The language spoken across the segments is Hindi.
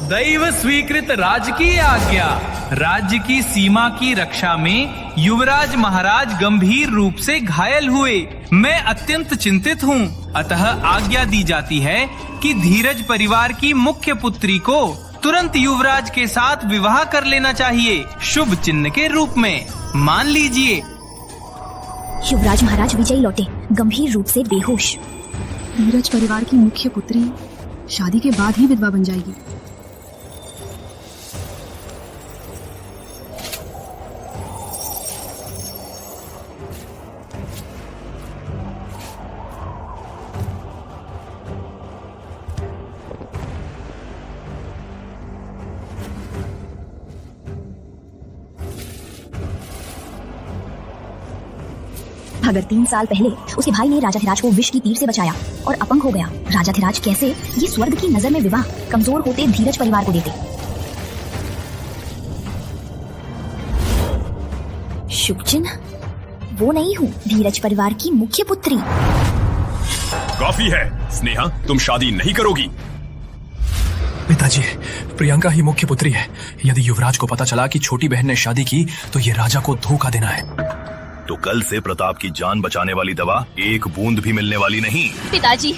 दैव स्वीकृत राज की आज्ञा। राज्य की सीमा की रक्षा में युवराज महाराज गंभीर रूप से घायल हुए। मैं अत्यंत चिंतित हूँ। अतः आज्ञा दी जाती है कि धीरज परिवार की मुख्य पुत्री को तुरंत युवराज के साथ विवाह कर लेना चाहिए, शुभ चिन्ह के रूप में। मान लीजिए। युवराज महाराज विजयी लौटे, गंभीर रूप से बेहोश। धीरज परिवार की मुख्य पुत्री शादी के बाद ही विधवा बन जाएगी। अगर 3 साल पहले उसके भाई ने राजाधिराज को विष की तीर से बचाया और अपंग हो गया, राजाधिराज कैसे ये स्वर्ग की नजर में विवाह कमजोर होते धीरज परिवार को देते। शुभ चिन्ह? वो नहीं हूँ धीरज परिवार की मुख्य पुत्री। काफी है स्नेहा, तुम शादी नहीं करोगी। पिताजी, प्रियंका ही मुख्य पुत्री है। यदि युवराज को पता चला कि छोटी बहन ने शादी की तो ये राजा को धोखा देना है। तो कल से प्रताप की जान बचाने वाली दवा एक बूंद भी मिलने वाली नहीं। पिताजी,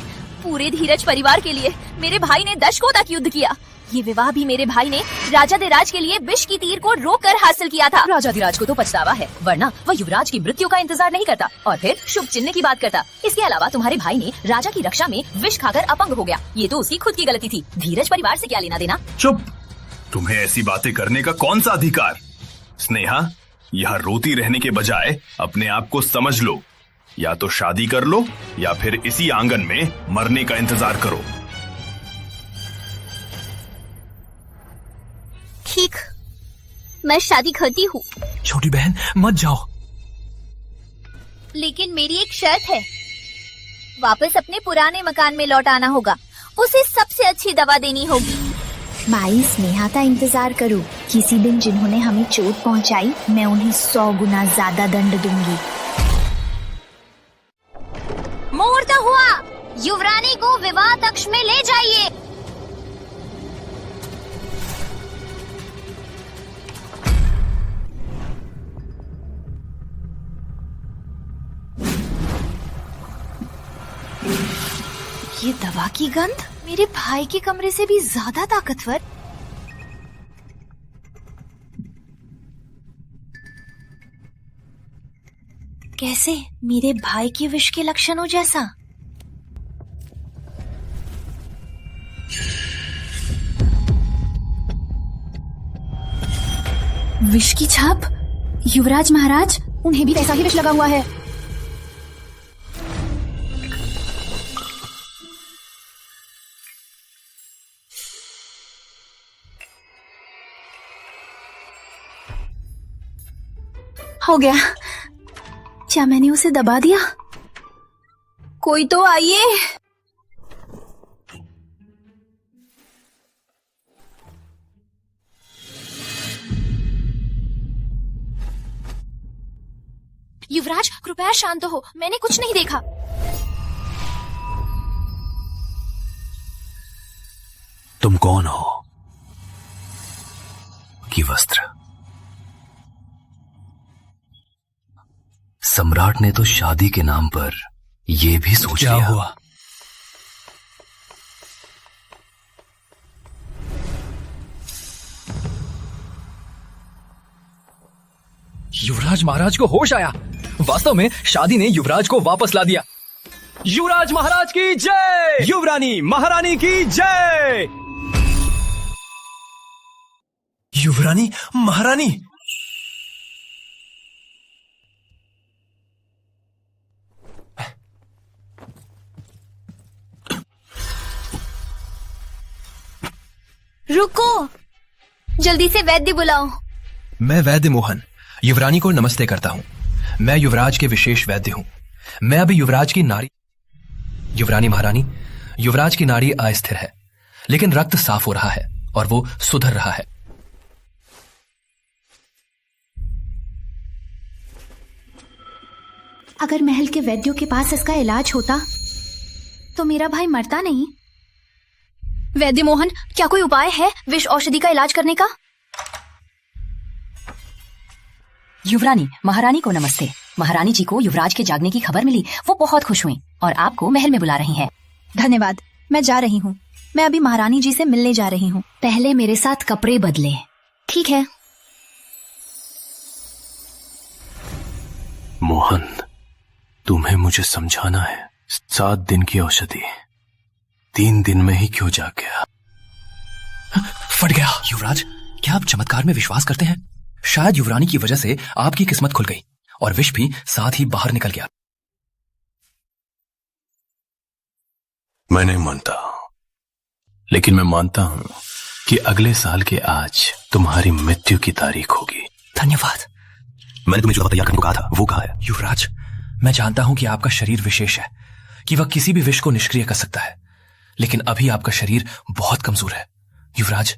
पूरे धीरज परिवार के लिए मेरे भाई ने दशकों तक युद्ध किया। ये विवाह भी मेरे भाई ने राजाधिराज के लिए विष की तीर को रोककर हासिल किया था। राजाधिराज को तो पछतावा है, वरना वह युवराज की मृत्यु का इंतजार नहीं करता और फिर शुभ चिन्ह की बात करता। इसके अलावा तुम्हारे भाई ने राजा की रक्षा में विष खाकर अपंग हो गया, ये तो उसकी खुद की गलती थी। धीरज परिवार से क्या लेना देना। चुप, तुम्हें ऐसी बातें करने का कौन सा अधिकार। स्नेहा, यहाँ रोती रहने के बजाय अपने आप को समझ लो। या तो शादी कर लो या फिर इसी आंगन में मरने का इंतजार करो। ठीक, मैं शादी करती हूँ। छोटी बहन मत जाओ। लेकिन मेरी एक शर्त है, वापस अपने पुराने मकान में लौट आना होगा। उसे सबसे अच्छी दवा देनी होगी। माई स्नेहा का इंतजार करो। किसी दिन जिन्होंने हमें चोट पहुंचाई, मैं उन्हें 100 गुना ज्यादा दंड दूंगी। मुहूर्त हुआ, युवरानी को विवाह कक्ष में ले जाइए। ये दवा की गंध मेरे भाई के कमरे से भी ज्यादा ताकतवर। कैसे मेरे भाई के विष के लक्षणों जैसा। विष की छाप? युवराज महाराज, उन्हें भी ऐसा ही विष लगा हुआ है। हो गया। क्या मैंने उसे दबा दिया? कोई तो आइए। युवराज, कृपया शांत हो, मैंने कुछ नहीं देखा। तुम कौन हो? की वस्त्र। सम्राट ने तो शादी के नाम पर ये भी सोच लिया। क्या हुआ? युवराज महाराज को होश आया। वास्तव में शादी ने युवराज को वापस ला दिया। युवराज महाराज की जय। युवरानी महारानी की जय। युवरानी महारानी। रुको, जल्दी से वैद्य बुलाओ। मैं वैद्य मोहन युवरानी को नमस्ते करता हूँ। मैं युवराज के विशेष वैद्य हूँ। मैं अभी युवराज की नाड़ी। युवरानी महारानी, युवराज की नाड़ी अस्थिर है, लेकिन रक्त साफ हो रहा है और वो सुधर रहा है। अगर महल के वैद्यों के पास इसका इलाज होता तो मेरा भाई मरता नहीं। वैद्य मोहन, क्या कोई उपाय है विष औषधि का इलाज करने का? युवरानी, महारानी को नमस्ते। महारानी जी को युवराज के जागने की खबर मिली, वो बहुत खुश हुई और आपको महल में बुला रही हैं। धन्यवाद, मैं जा रही हूँ। मैं अभी महारानी जी से मिलने जा रही हूँ। पहले मेरे साथ कपड़े बदले। ठीक है। मोहन, तुम्हें मुझे समझाना है। 7 दिन की औषधि 3 दिन में ही क्यों जाग गया? फट गया। युवराज, क्या आप चमत्कार में विश्वास करते हैं? शायद युवरानी की वजह से आपकी किस्मत खुल गई और विष भी साथ ही बाहर निकल गया। मैं नहीं मानता, लेकिन मैं मानता हूं कि अगले साल के आज तुम्हारी मृत्यु की तारीख होगी। धन्यवाद। मैंने तुम्हें जो तैयार करने को कहा था वो कहा है? युवराज, मैं जानता हूं कि आपका शरीर विशेष है, कि वह किसी भी विष को निष्क्रिय कर सकता है, लेकिन अभी आपका शरीर बहुत कमजोर है। युवराज,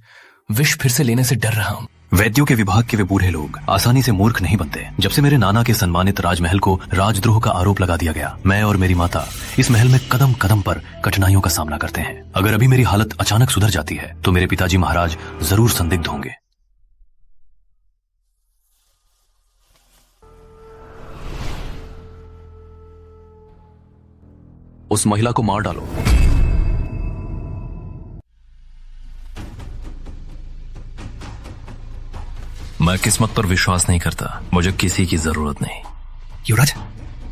विष फिर से लेने से डर रहा हूं। वैद्यों के विभाग के वे बूढ़े लोग आसानी से मूर्ख नहीं बनते। जब से मेरे नाना के सम्मानित राजमहल को राजद्रोह का आरोप लगा दिया गया, मैं और मेरी माता इस महल में कदम कदम पर कठिनाइयों का सामना करते हैं। अगर अभी मेरी हालत अचानक सुधर जाती है तो मेरे पिताजी महाराज जरूर संदिग्ध होंगे। उस महिला को मार डालो। मैं किस्मत पर विश्वास नहीं करता, मुझे किसी की जरूरत नहीं। युवराज,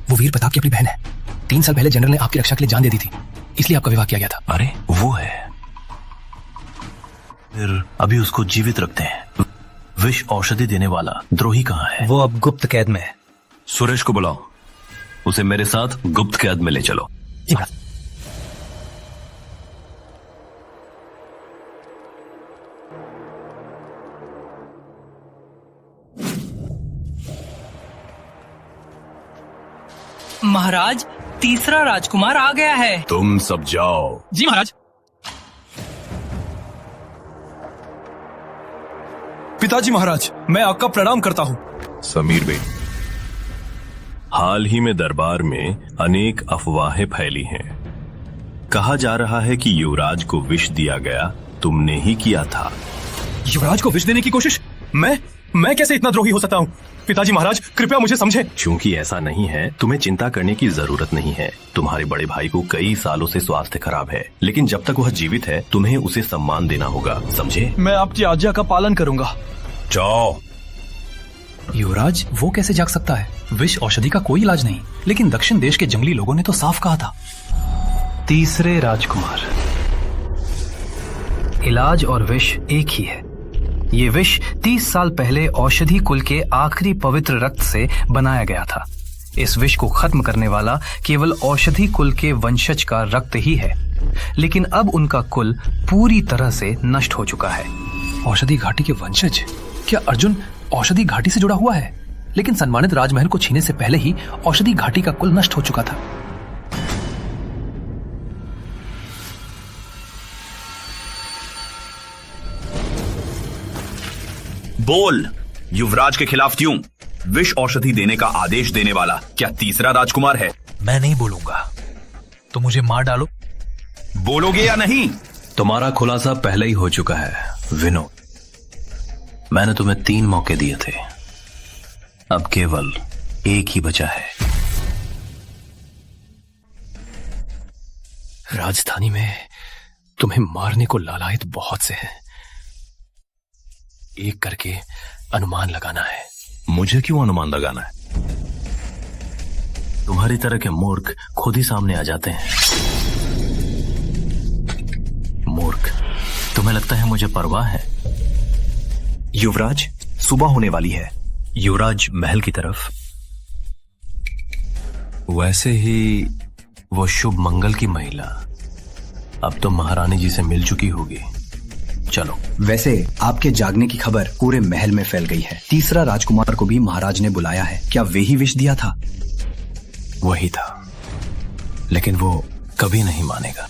वो वीर प्रताप की अपनी बहन है। 3 साल पहले जनरल ने आपकी रक्षा के लिए जान दे दी थी, इसलिए आपका विवाह किया गया था। अरे वो है, फिर अभी उसको जीवित रखते हैं। विष औषधि देने वाला द्रोही कहाँ है? वो अब गुप्त कैद में है। सुरेश को बुलाओ, उसे मेरे साथ गुप्त कैद में ले चलो। महाराज, तीसरा राजकुमार आ गया है। तुम सब जाओ। जी महाराज। पिताजी महाराज, मैं आपका प्रणाम करता हूँ। समीर बेन, हाल ही में दरबार में अनेक अफवाहें फैली हैं। कहा जा रहा है कि युवराज को विष दिया गया तुमने ही किया था। युवराज को विष देने की कोशिश? मैं कैसे इतना द्रोही हो सकता हूँ? पिताजी महाराज, कृपया मुझे समझें। क्योंकि ऐसा नहीं है, तुम्हें चिंता करने की जरूरत नहीं है। तुम्हारे बड़े भाई को कई सालों से स्वास्थ्य खराब है, लेकिन जब तक वह जीवित है तुम्हें उसे सम्मान देना होगा, समझे? मैं आपकी आज्ञा का पालन करूंगा। जाओ। युवराज, वो कैसे जाग सकता है? विष औषधि का कोई इलाज नहीं, लेकिन दक्षिण देश के जंगली लोगों ने तो साफ कहा था। तीसरे राजकुमार, इलाज और विष एक ही है। ये विष 30 साल पहले औषधि कुल के आखिरी पवित्र रक्त से बनाया गया था। इस विष को खत्म करने वाला केवल औषधि कुल के वंशज का रक्त ही है, लेकिन अब उनका कुल पूरी तरह से नष्ट हो चुका है। औषधि घाटी के वंशज? क्या अर्जुन औषधि घाटी से जुड़ा हुआ है? लेकिन सम्मानित राजमहल को छीनने से पहले ही औषधि घाटी का कुल नष्ट हो चुका था। बोल, युवराज के खिलाफ क्यों? विष औषधि देने का आदेश देने वाला क्या तीसरा राजकुमार है? मैं नहीं बोलूंगा, तो मुझे मार डालो। बोलोगे या नहीं? तुम्हारा खुलासा पहले ही हो चुका है विनोद। मैंने तुम्हें 3 मौके दिए थे, अब केवल एक ही बचा है। राजधानी में तुम्हें मारने को लालायत बहुत से हैं। एक करके अनुमान लगाना है। मुझे क्यों अनुमान लगाना है? तुम्हारी तरह के मूर्ख खुद ही सामने आ जाते हैं। मूर्ख, तुम्हें लगता है मुझे परवाह है? युवराज, सुबह होने वाली है। युवराज महल की तरफ। वैसे ही वो शुभ मंगल की महिला अब तो महारानी जी से मिल चुकी होगी। चलो। वैसे आपके जागने की खबर पूरे महल में फैल गई है। तीसरा राजकुमार को भी महाराज ने बुलाया है। क्या वे ही विष दिया था? वही था, लेकिन वो कभी नहीं मानेगा।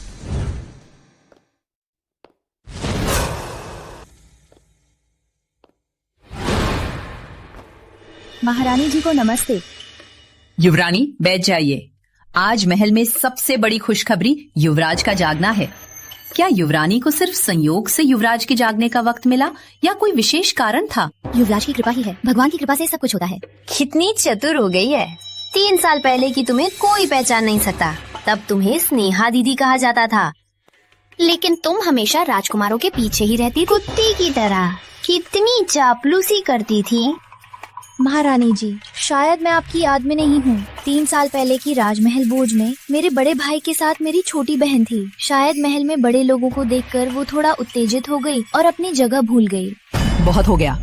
महारानी जी को नमस्ते। युवरानी, बैठ जाइए। आज महल में सबसे बड़ी खुशखबरी युवराज का जागना है। क्या युवरानी को सिर्फ संयोग से युवराज के जागने का वक्त मिला या कोई विशेष कारण था? युवराज की कृपा ही है, भगवान की कृपा से सब कुछ होता है। कितनी चतुर हो गई है। 3 साल पहले की तुम्हें कोई पहचान नहीं सकता। तब तुम्हें स्नेहा दीदी कहा जाता था, लेकिन तुम हमेशा राजकुमारों के पीछे ही रहती थी। कुत्ती की तरह। कितनी चापलूसी करती थी। महारानी जी, शायद मैं आपकी याद में नहीं हूँ। 3 साल पहले की राजमहल भोज में मेरे बड़े भाई के साथ मेरी छोटी बहन थी। शायद महल में बड़े लोगों को देखकर वो थोड़ा उत्तेजित हो गई और अपनी जगह भूल गई। बहुत हो गया।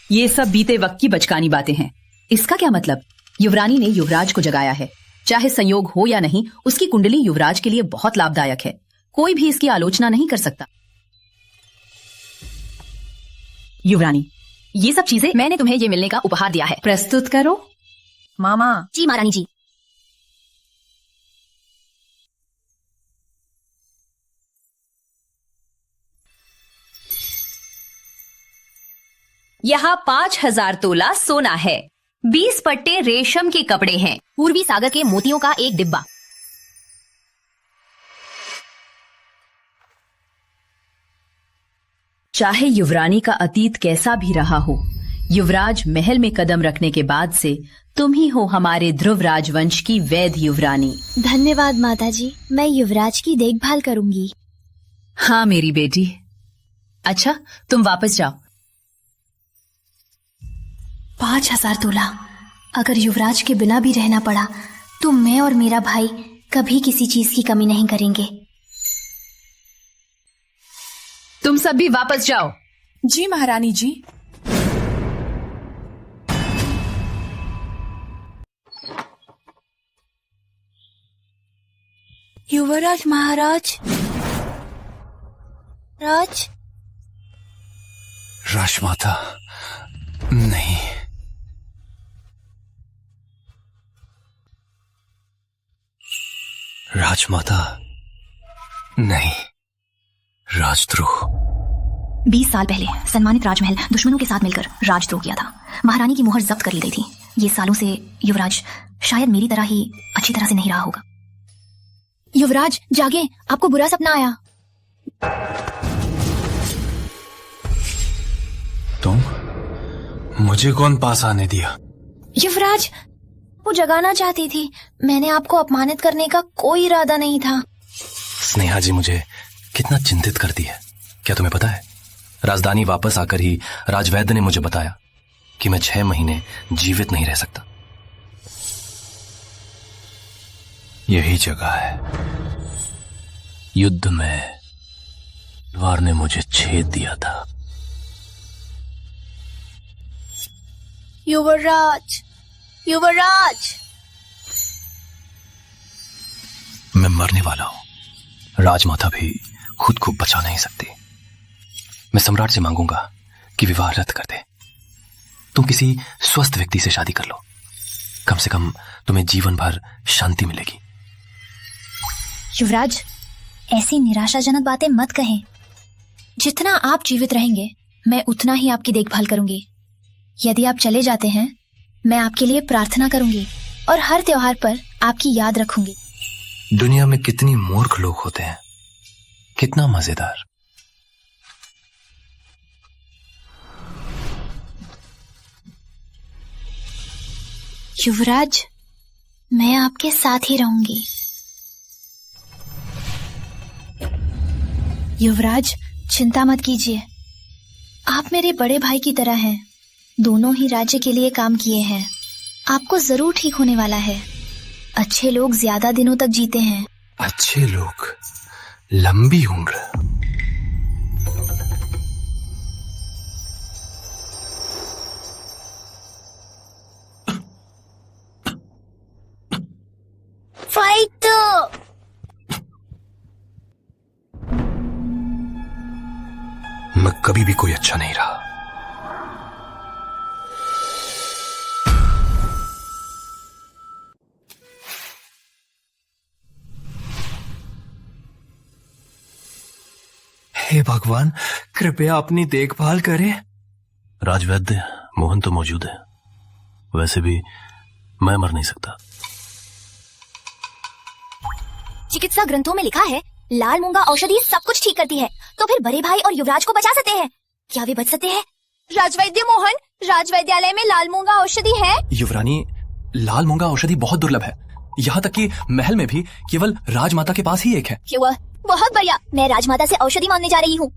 ये सब बीते वक्त की बचकानी बातें हैं। इसका क्या मतलब? युवरानी ने युवराज को जगाया है। चाहे संयोग हो या नहीं, उसकी कुंडली युवराज के लिए बहुत लाभदायक है। कोई भी इसकी आलोचना नहीं कर सकता। युवरानी, ये सब चीजें मैंने तुम्हें ये मिलने का उपहार दिया है। प्रस्तुत करो। मामा। जी महारानी जी। यहाँ 5000 तोला सोना है। 20 पट्टे रेशम के कपड़े हैं। पूर्वी सागर के मोतियों का एक डिब्बा। चाहे युवरानी का अतीत कैसा भी रहा हो, युवराज महल में कदम रखने के बाद से तुम ही हो हमारे ध्रुव राजवंश की वैध युवरानी। धन्यवाद माता जी, मैं युवराज की देखभाल करूंगी। हाँ मेरी बेटी। अच्छा, तुम वापस जाओ। 5000 तोला। अगर युवराज के बिना भी रहना पड़ा तो मैं और मेरा भाई कभी किसी चीज की कमी नहीं करेंगे। तुम सब भी वापस जाओ। जी महारानी जी। युवराज महाराज। राजमाता, नहीं। राजमाता, नहीं। राजद्रोह। 20 साल पहले सम्मानित राजमहल दुश्मनों के साथ मिलकर राजद्रोह किया था। महारानी की मोहर जब्त कर ली गई थी। ये सालों से युवराज शायद मेरी तरह ही अच्छी तरह से नहीं रहा होगा। युवराज जागे, आपको बुरा सपना आया। तुम? मुझे कौन पास आने दिया? युवराज, वो जगाना चाहती थी। मैंने आपको अपमानित करने का कोई इरादा नहीं था। स्नेहा जी मुझे कितना चिंतित करती है, क्या तुम्हें पता है? राजधानी वापस आकर ही राजवैद्य ने मुझे बताया कि मैं 6 महीने जीवित नहीं रह सकता। यही जगह है। युद्ध में तलवार ने मुझे छेद दिया था। युवराज, युवराज। मैं मरने वाला हूं। राजमाता भी खुद को बचा नहीं सकती। मैं सम्राट से मांगूंगा कि विवाह रद्द कर दे। तुम किसी स्वस्थ व्यक्ति से शादी कर लो। कम से कम तुम्हें जीवन भर शांति मिलेगी। युवराज, ऐसी निराशाजनक बातें मत कहें। जितना आप जीवित रहेंगे मैं उतना ही आपकी देखभाल करूंगी। यदि आप चले जाते हैं मैं आपके लिए प्रार्थना करूंगी और हर त्योहार पर आपकी याद रखूंगी। दुनिया में कितनी मूर्ख लोग होते हैं, कितना मजेदार। युवराज, मैं आपके साथ ही रहूंगी। युवराज, चिंता मत कीजिए। आप मेरे बड़े भाई की तरह हैं। दोनों ही राज्य के लिए काम किए हैं। आपको जरूर ठीक होने वाला है। अच्छे लोग ज्यादा दिनों तक जीते हैं। अच्छे लोग, लंबी उम्र। फाइट! मैं कभी भी कोई अच्छा नहीं रहा। हे भगवान, कृपया अपनी देखभाल करें। राजवैद्य मोहन तो मौजूद है। वैसे भी मैं मर नहीं सकता। चिकित्सा ग्रंथों में लिखा है लाल मूंगा औषधि सब कुछ ठीक करती है, तो फिर बड़े भाई और युवराज को बचा सकते हैं। क्या वे बच सकते हैं? राजवैद्य मोहन, राजवैद्यालय में लाल मूंगा औषधि है? युवरानी, लाल मूंगा औषधि बहुत दुर्लभ है। यहाँ तक कि महल में भी केवल राजमाता के पास ही एक है। क्यों? बहुत बढ़िया, मैं राजमाता से औषधि मांगने जा रही हूँ।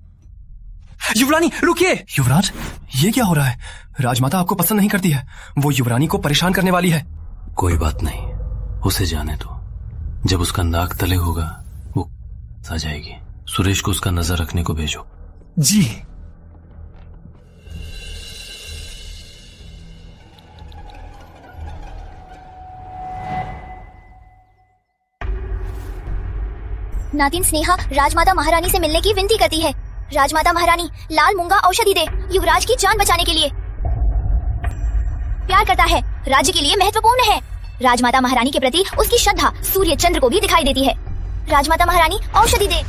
युवरानी रुकिए। युवराज, ये क्या हो रहा है? राजमाता आपको पसंद नहीं करती है, वो युवरानी को परेशान करने वाली है। कोई बात नहीं, उसे जाने दो। जब उसका नाक तले होगा वो आ जाएगी। सुरेश को उसका नजर रखने को भेजो। जी। नातिन स्नेहा राजमाता महारानी से मिलने की विनती करती है। राजमाता महारानी, लाल मूंगा औषधि दे, युवराज की जान बचाने के लिए। प्यार करता है, राज्य के लिए महत्वपूर्ण है। राजमाता महारानी के प्रति उसकी श्रद्धा सूर्य चंद्र को भी दिखाई देती है। राजमाता महारानी, औषधि दे।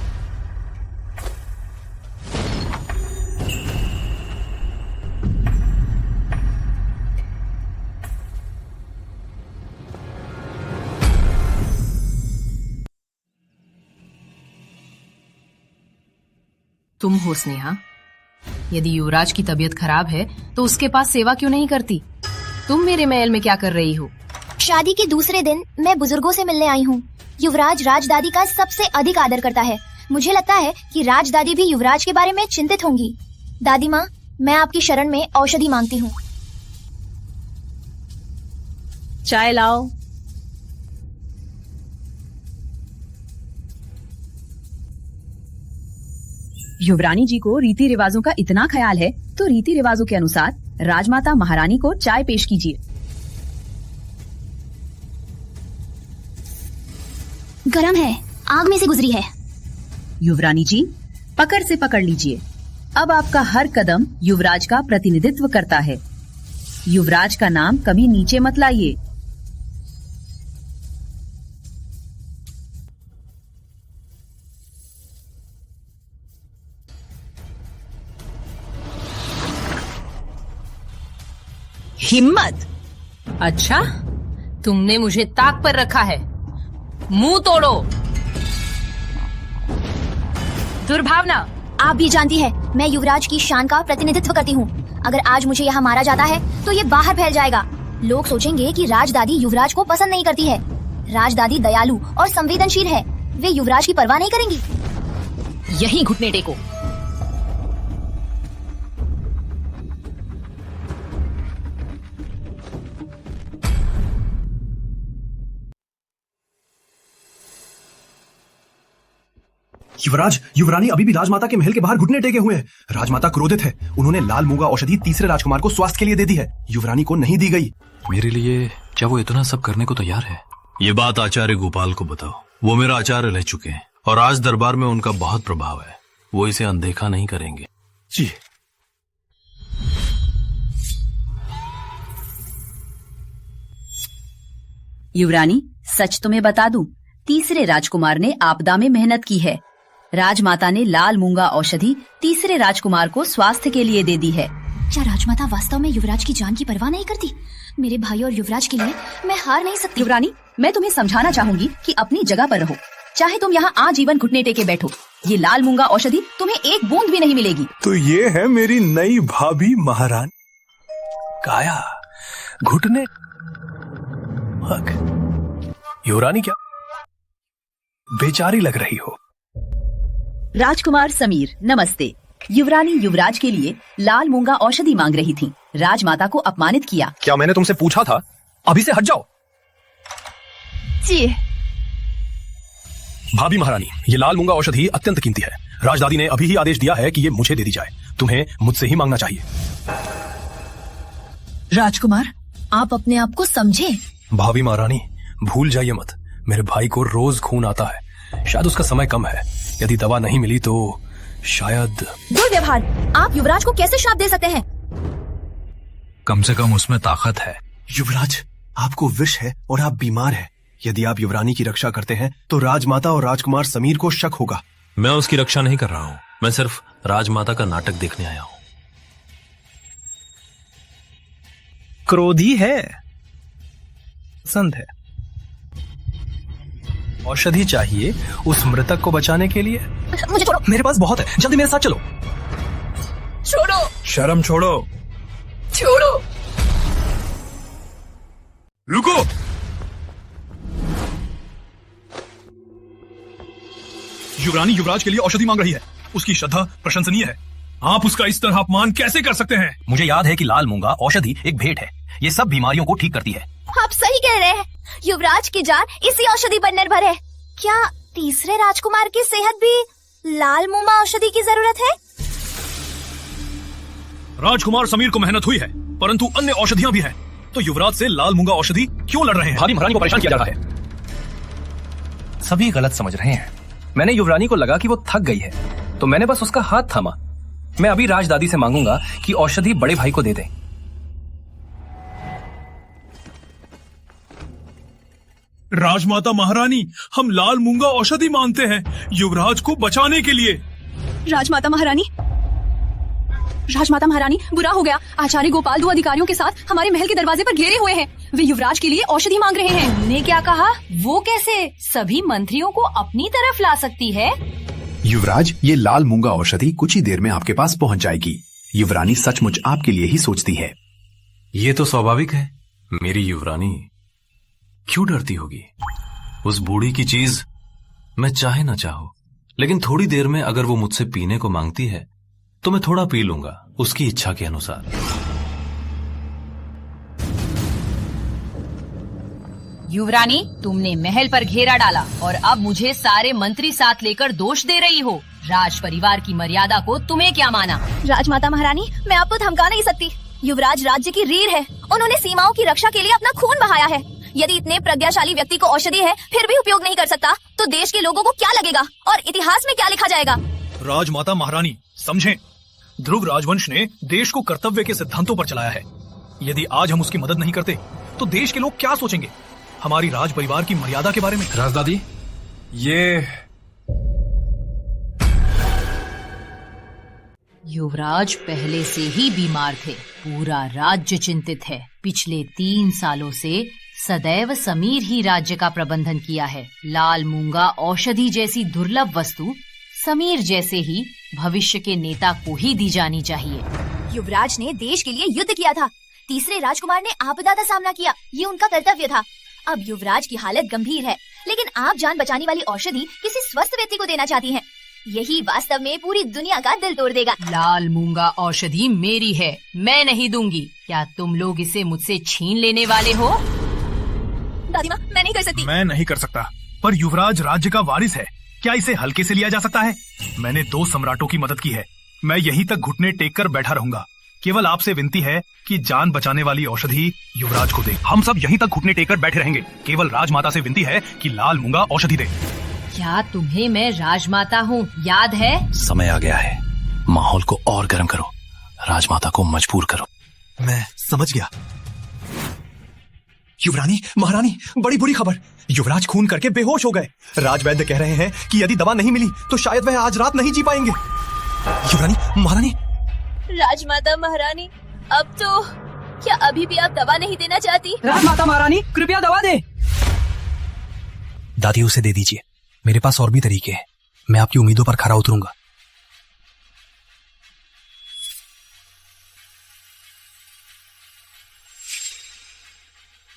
तुम हो स्नेहा। यदि युवराज की तबीयत खराब है तो उसके पास सेवा क्यों नहीं करती? तुम मेरे महल में क्या कर रही हो? शादी के दूसरे दिन मैं बुजुर्गों से मिलने आई हूँ। युवराज राजदादी का सबसे अधिक आदर करता है। मुझे लगता है कि राजदादी भी युवराज के बारे में चिंतित होंगी। दादी माँ, मैं आपकी शरण में औषधि मांगती हूँ। चाय लाओ। युवरानी जी को रीति रिवाजों का इतना ख्याल है तो रीति रिवाजों के अनुसार राजमाता महारानी को चाय पेश कीजिए। गरम है, आग में से गुजरी है। युवरानी जी, पकड़ से पकड़ लीजिए। अब आपका हर कदम युवराज का प्रतिनिधित्व करता है। युवराज का नाम कभी नीचे मत लाइए। हिम्मत? अच्छा, तुमने मुझे ताक पर रखा है। मुंह तोड़ो। दुर्भावना। आप भी जानती है मैं युवराज की शान का प्रतिनिधित्व करती हूँ। अगर आज मुझे यहाँ मारा जाता है तो ये बाहर फैल जाएगा। लोग सोचेंगे कि राजदादी युवराज को पसंद नहीं करती है। राजदादी दयालु और संवेदनशील है, वे युवराज की परवाह नहीं करेंगी। यहीं घुटने टेको। युवराज, युवरानी अभी भी राजमाता के महल के बाहर घुटने टेके हुए हैं। राजमाता क्रोधित है। उन्होंने लाल मूंगा औषधि तीसरे राजकुमार को स्वास्थ्य के लिए दे दी है, युवरानी को नहीं दी गई। मेरे लिए क्या वो इतना सब करने को तैयार है? ये बात आचार्य गोपाल को बताओ। वो मेरा आचार्य रह चुके हैं और आज दरबार में उनका बहुत प्रभाव है। वो इसे अनदेखा नहीं करेंगे। जी। युवरानी, सच तुम्हें बता दूं, तीसरे राजकुमार ने आपदा में मेहनत की है। राजमाता ने लाल मूंगा औषधि तीसरे राजकुमार को स्वास्थ्य के लिए दे दी है। क्या राजमाता वास्तव में युवराज की जान की परवाह नहीं करती? मेरे भाई और युवराज के लिए मैं हार नहीं सकती। युवरानी, मैं तुम्हें समझाना चाहूंगी कि अपनी जगह पर रहो। चाहे तुम यहाँ आजीवन घुटने टेके बैठो, ये लाल मूंगा औषधि तुम्हें एक बूंद भी नहीं मिलेगी। तो ये है मेरी नई भाभी महारानी। काया घुटने। युवरानी, क्या बेचारी लग रही हो। राजकुमार समीर, नमस्ते। युवरानी युवराज के लिए लाल मूंगा औषधि मांग रही थी। राजमाता को अपमानित किया। क्या मैंने तुमसे पूछा था? अभी से हट जाओ। जी। भाभी महारानी, ये लाल मूंगा औषधि अत्यंत कीमती है। राजदादी ने अभी ही आदेश दिया है कि ये मुझे दे दी जाए। तुम्हें मुझसे ही मांगना चाहिए। राजकुमार, आप अपने आप को समझे। भाभी महारानी, भूल जाइए मत, मेरे भाई को रोज खून आता है। शायद उसका समय कम है। यदि दवा नहीं मिली तो शायद। दुर्व्यवहार! आप युवराज को कैसे श्राप दे सकते हैं? कम से कम उसमें ताकत है। युवराज, आपको विष है और आप बीमार हैं। यदि आप युवरानी की रक्षा करते हैं तो राजमाता और राजकुमार समीर को शक होगा। मैं उसकी रक्षा नहीं कर रहा हूँ, मैं सिर्फ राजमाता का नाटक देखने आया हूँ। क्रोधी है, पसंद है। औषधि चाहिए उस मृतक को बचाने के लिए? मुझे छोड़ो। मेरे पास बहुत है, जल्दी मेरे साथ चलो। छोड़ो, शर्म छोड़ो। छोड़ो। रुको। युवरानी युवराज के लिए औषधि मांग रही है। उसकी श्रद्धा प्रशंसनीय है। आप उसका इस तरह अपमान कैसे कर सकते हैं? मुझे याद है कि लाल मूंगा औषधि एक भेंट है। ये सब बीमारियों को ठीक करती है। आप सही कह रहे हैं। युवराज की जान इसी औषधि पर निर्भर है। क्या तीसरे राजकुमार की सेहत भी लाल मूंगा औषधि की जरूरत है? राजकुमार समीर को मेहनत हुई है, परंतु अन्य औषधियां भी हैं। तो युवराज से लाल मूंगा औषधि क्यों लड़ रहे हैं? भाभी महारानी को परेशान किया जा रहा है। सभी गलत समझ रहे हैं। मैंने युवरानी को लगा कि वो थक गई है, तो मैंने बस उसका हाथ थामा। मैं अभी राजदादी से मांगूंगा कि औषधि बड़े भाई को दे दें। राजमाता महारानी, हम लाल मूंगा औषधि मांगते हैं युवराज को बचाने के लिए। राजमाता महारानी, राजमाता महारानी, बुरा हो गया। आचार्य गोपाल 2 अधिकारियों के साथ हमारे महल के दरवाजे पर घेरे हुए हैं। वे युवराज के लिए औषधि मांग रहे हैं। तुमने क्या कहा? वो कैसे सभी मंत्रियों को अपनी तरफ ला सकती है? युवराज, ये लाल मूंगा औषधि कुछ ही देर में आपके पास पहुंच जाएगी। युवरानी सचमुच आपके लिए ही सोचती है। ये तो स्वाभाविक है। मेरी युवरानी क्यों डरती होगी? उस बूढ़ी की चीज मैं चाहे ना चाहूं, लेकिन थोड़ी देर में अगर वो मुझसे पीने को मांगती है तो मैं थोड़ा पी लूंगा, उसकी इच्छा के अनुसार। युवरानी, तुमने महल पर घेरा डाला और अब मुझे सारे मंत्री साथ लेकर दोष दे रही हो। राज परिवार की मर्यादा को तुम्हें क्या माना? राजमाता महारानी, मैं आपको धमका नहीं सकती। युवराज राज्य की रीढ़ है। उन्होंने सीमाओं की रक्षा के लिए अपना खून बहाया है। यदि इतने प्रज्ञाशाली व्यक्ति को औषधि है फिर भी उपयोग नहीं कर सकता, तो देश के लोगों को क्या लगेगा और इतिहास में क्या लिखा जाएगा? राजमाता महारानी, समझें, ध्रुव राजवंश ने देश को कर्तव्य के सिद्धांतों पर चलाया है। यदि आज हम उसकी मदद नहीं करते तो देश के लोग क्या सोचेंगे हमारी राज परिवार की मर्यादा के बारे में? राजदादी, ये युवराज पहले से ही बीमार थे। पूरा राज्य चिंतित है। पिछले 3 सालों से सदैव समीर ही राज्य का प्रबंधन किया है। लाल मूंगा औषधि जैसी दुर्लभ वस्तु समीर जैसे ही भविष्य के नेता को ही दी जानी चाहिए। युवराज ने देश के लिए युद्ध किया था। तीसरे राजकुमार ने आपदा का सामना किया, ये उनका कर्तव्य था। अब युवराज की हालत गंभीर है, लेकिन आप जान बचाने वाली औषधि किसी स्वस्थ व्यक्ति को देना चाहती हैं। यही वास्तव में पूरी दुनिया का दिल तोड़ देगा। लाल मूंगा औषधि मेरी है, मैं नहीं दूंगी। क्या तुम लोग इसे मुझसे छीन लेने वाले हो? दादी माँ, मैं नहीं कर सकती। मैं नहीं कर सकता, पर युवराज राज्य का वारिस है। क्या इसे हल्के से लिया जा सकता है? मैंने 2 सम्राटों की मदद की है। मैं यहीं तक घुटने टेक कर बैठा रहूंगा। केवल आपसे विनती है कि जान बचाने वाली औषधि युवराज को दे। हम सब यहीं तक घुटने टेक कर बैठे रहेंगे। केवल राजमाता से विनती है कि लाल मूंगा औषधि दे। क्या तुम्हें मैं राजमाता हूँ, याद है? समय आ गया है, माहौल को और गर्म करो, राजमाता को मजबूर करो। मैं समझ गया। युवरानी, महारानी, बड़ी बुरी खबर। युवराज खून करके बेहोश हो गए। राजवैद्य कह रहे हैं कि यदि दवा नहीं मिली तो शायद वह आज रात नहीं जी पाएंगे। युवरानी, महारानी। राजमाता महारानी, अब तो क्या अभी भी आप दवा नहीं देना चाहती? राजमाता महारानी, कृपया दवा दे। दादी, उसे दे दीजिए। मेरे पास और भी तरीके हैं। मैं आपकी उम्मीदों पर खरा उतरूंगा।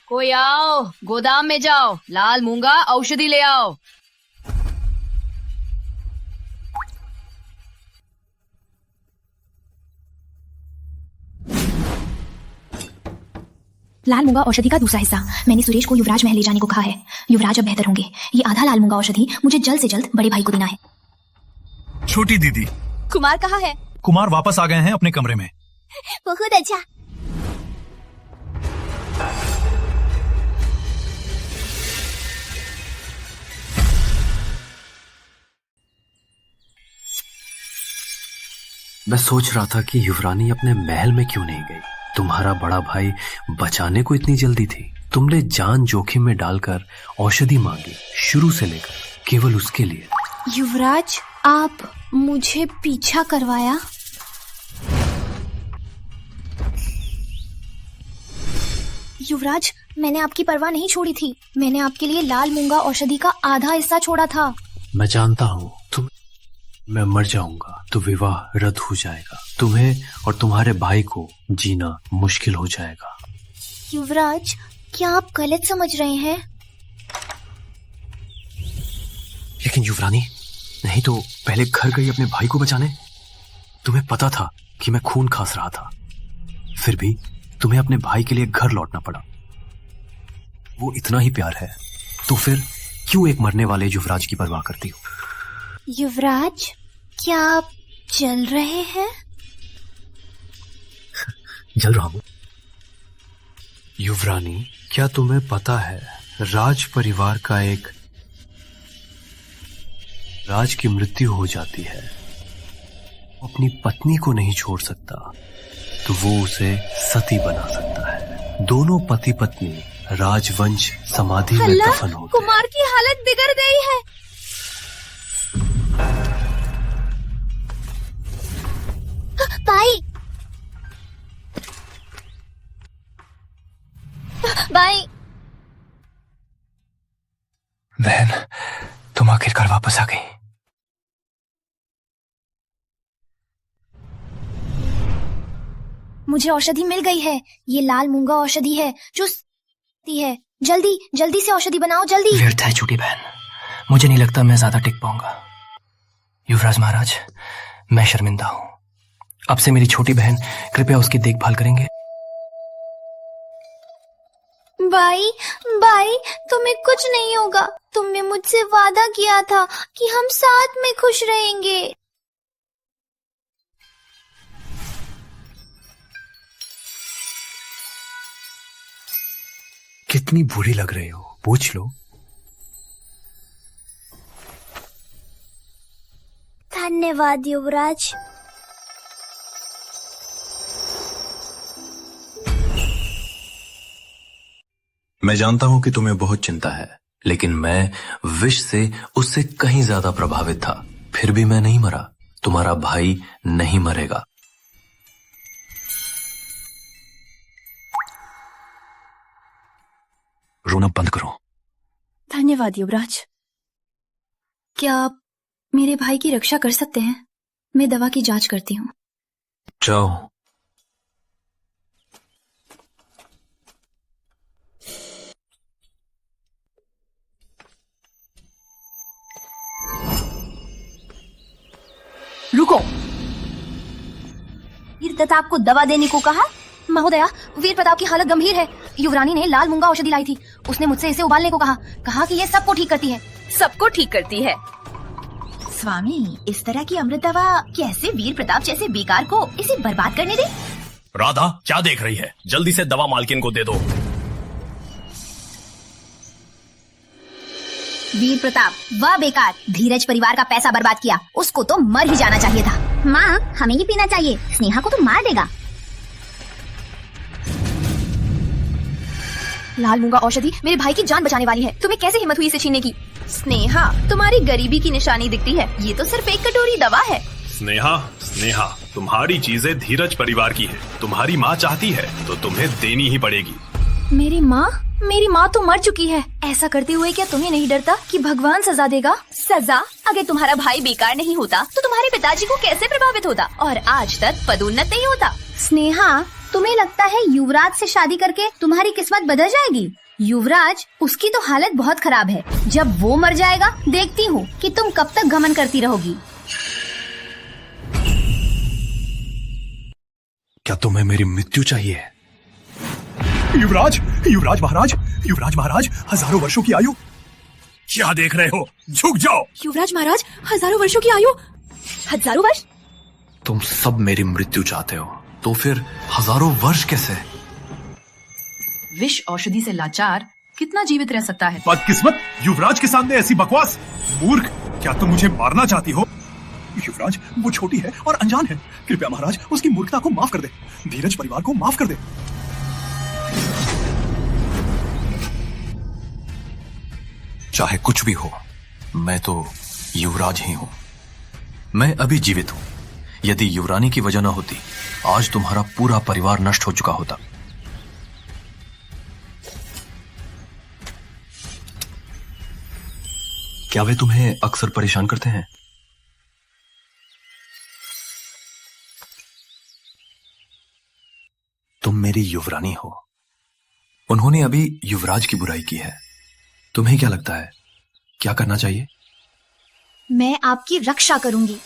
कोई आओ, गोदाम में जाओ, लाल मूंगा औषधि ले आओ। लाल मूंगा औषधि का दूसरा हिस्सा मैंने सुरेश को युवराज महल ले जाने को कहा है। युवराज अब बेहतर होंगे। ये आधा लाल मूंगा औषधि मुझे जल्द से जल्द बड़े भाई को देना है। छोटी दीदी, कुमार कहाँ है? कुमार वापस आ गए हैं अपने कमरे में। बहुत अच्छा। मैं सोच रहा था कि युवरानी अपने महल में क्यों नहीं गई। तुम्हारा बड़ा भाई बचाने को इतनी जल्दी थी। तुमने जान जोखिम में डालकर औषधि मांगी, शुरू से लेकर केवल उसके लिए। युवराज, आप मुझे पीछा करवाया। युवराज, मैंने आपकी परवाह नहीं छोड़ी थी। मैंने आपके लिए लाल मूंगा औषधि का आधा हिस्सा छोड़ा था। मैं जानता हूँ मैं मर जाऊंगा तो विवाह रद्द हो जाएगा। तुम्हें और तुम्हारे भाई को जीना मुश्किल हो जाएगा। युवराज, क्या आप गलत समझ रहे हैं? लेकिन युवरानी, नहीं तो पहले घर गई अपने भाई को बचाने। तुम्हें पता था कि मैं खून खास रहा था, फिर भी तुम्हें अपने भाई के लिए घर लौटना पड़ा। वो इतना ही प्यार है तो फिर क्यों एक मरने वाले युवराज की परवाह करती हो? युवराज, क्या आप जल रहे हैं? जल रहा हूं। युवरानी, क्या तुम्हें पता है राज परिवार का एक राज की मृत्यु हो जाती है, अपनी पत्नी को नहीं छोड़ सकता तो वो उसे सती बना सकता है। दोनों पति पत्नी राजवंश समाधि में दफन हो गए। कुमार की हालत बिगड़ गई है। भाई, भाई, बहन, तुम आखिरकार वापस आ गई। मुझे औषधि मिल गई है। ये लाल मूंगा औषधि है जो है। जल्दी जल्दी से औषधि बनाओ, जल्दी। व्यर्थ है छोटी बहन, मुझे नहीं लगता मैं ज्यादा टिक पाऊंगा। युवराज महाराज, मैं शर्मिंदा हूं। अब से मेरी छोटी बहन कृपया उसकी देखभाल करेंगे। भाई, भाई, तुम्हें कुछ नहीं होगा। तुमने मुझसे वादा किया था कि हम साथ में खुश रहेंगे। कितनी बुरी लग रही हो, पूछ लो। धन्यवाद युवराज। मैं जानता हूं कि तुम्हें बहुत चिंता है, लेकिन मैं विष से उससे कहीं ज्यादा प्रभावित था। फिर भी मैं नहीं मरा। तुम्हारा भाई नहीं मरेगा। रोना बंद करो। धन्यवाद युवराज। क्या आप मेरे भाई की रक्षा कर सकते हैं? मैं दवा की जांच करती हूँ। जाओ। रुको। वीर प्रताप को दवा देने को कहा? महोदया, वीर प्रताप की हालत गंभीर है। युवरानी ने लाल मूंगा औषधि लाई थी। उसने मुझसे इसे उबालने को कहा कि ये सबको ठीक करती है। सबको ठीक करती है। स्वामी, इस तरह की अमृत दवा कैसे वीर प्रताप जैसे बेकार को इसे बर्बाद करने दे? राधा, क्या देख रही है? जल्दी से दवा मालकिन को दे दो। वीर प्रताप, वाह बेकार, धीरज परिवार का पैसा बर्बाद किया। उसको तो मर ही जाना चाहिए था। माँ, हमें ही पीना चाहिए। स्नेहा को तो मार देगा। लाल मूंगा औषधि मेरे भाई की जान बचाने वाली है। तुम्हें कैसे हिम्मत हुई इसे छीनने की? स्नेहा, तुम्हारी गरीबी की निशानी दिखती है। ये तो सिर्फ एक कटोरी दवा है। स्नेहा, स्नेहा, तुम्हारी चीजें धीरज परिवार की है। तुम्हारी माँ चाहती है तो तुम्हें देनी ही पड़ेगी। मेरी माँ? मेरी माँ तो मर चुकी है। ऐसा करते हुए क्या तुम्हें नहीं डरता कि भगवान सजा देगा? सजा? अगर तुम्हारा भाई बेकार नहीं होता तो तुम्हारे पिताजी को कैसे प्रभावित होता और आज तक पदोन्नत नहीं होता? स्नेहा, तुम्हें लगता है युवराज से शादी करके तुम्हारी किस्मत बदल जाएगी? युवराज, उसकी तो हालत बहुत खराब है। जब वो मर जाएगा, देखती हूँ कि तुम कब तक घमंड करती रहोगी। क्या तुम्हें मेरी मृत्यु चाहिए? युवराज, युवराज महाराज, युवराज महाराज, हजारों वर्षों की आयु। क्या देख रहे हो? झुक जाओ। युवराज महाराज, हजारों वर्षों की आयु। हजारों वर्ष? तुम सब मेरी मृत्यु चाहते हो, तो फिर हजारों वर्ष कैसे? विष औषधि से लाचार कितना जीवित रह सकता है? बदकिस्मत, युवराज के सामने ऐसी बकवास। मूर्ख, क्या तुम मुझे मारना चाहती हो? युवराज, वो छोटी है और अनजान है। कृपया महाराज उसकी मूर्खता को माफ कर दे। धीरज परिवार को माफ कर दे। चाहे कुछ भी हो, मैं तो युवराज ही हूं। मैं अभी जीवित हूं। यदि युवरानी की वजह न होती, आज तुम्हारा पूरा परिवार नष्ट हो चुका होता। क्या वे तुम्हें अक्सर परेशान करते हैं? तुम मेरी युवरानी हो। उन्होंने अभी युवराज की बुराई की है। तुम्हें क्या लगता है क्या करना चाहिए? मैं आपकी रक्षा करूंगी।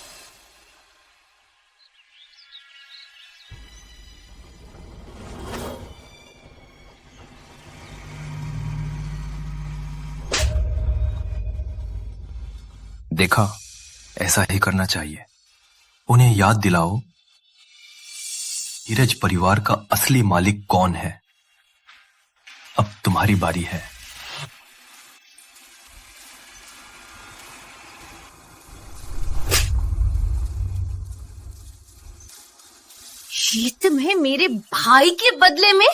देखा, ऐसा ही करना चाहिए। उन्हें याद दिलाओ धीरज परिवार का असली मालिक कौन है। अब तुम्हारी बारी है। ये तुम्हें मेरे भाई के बदले में?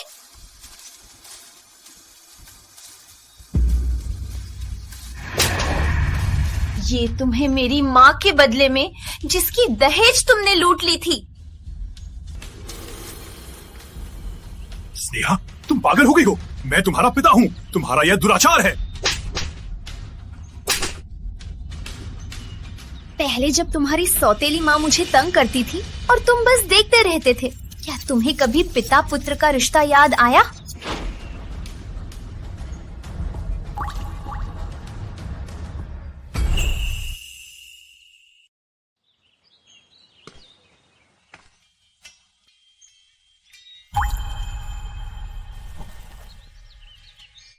ये तुम्हें मेरी माँ के बदले में, जिसकी दहेज तुमने लूट ली थी। स्नेहा, तुम पागल हो गई हो। मैं तुम्हारा पिता हूँ। तुम्हारा यह दुराचार है। पहले जब तुम्हारी सौतेली माँ मुझे तंग करती थी और तुम बस देखते रहते थे, क्या तुम्हें कभी पिता पुत्र का रिश्ता याद आया?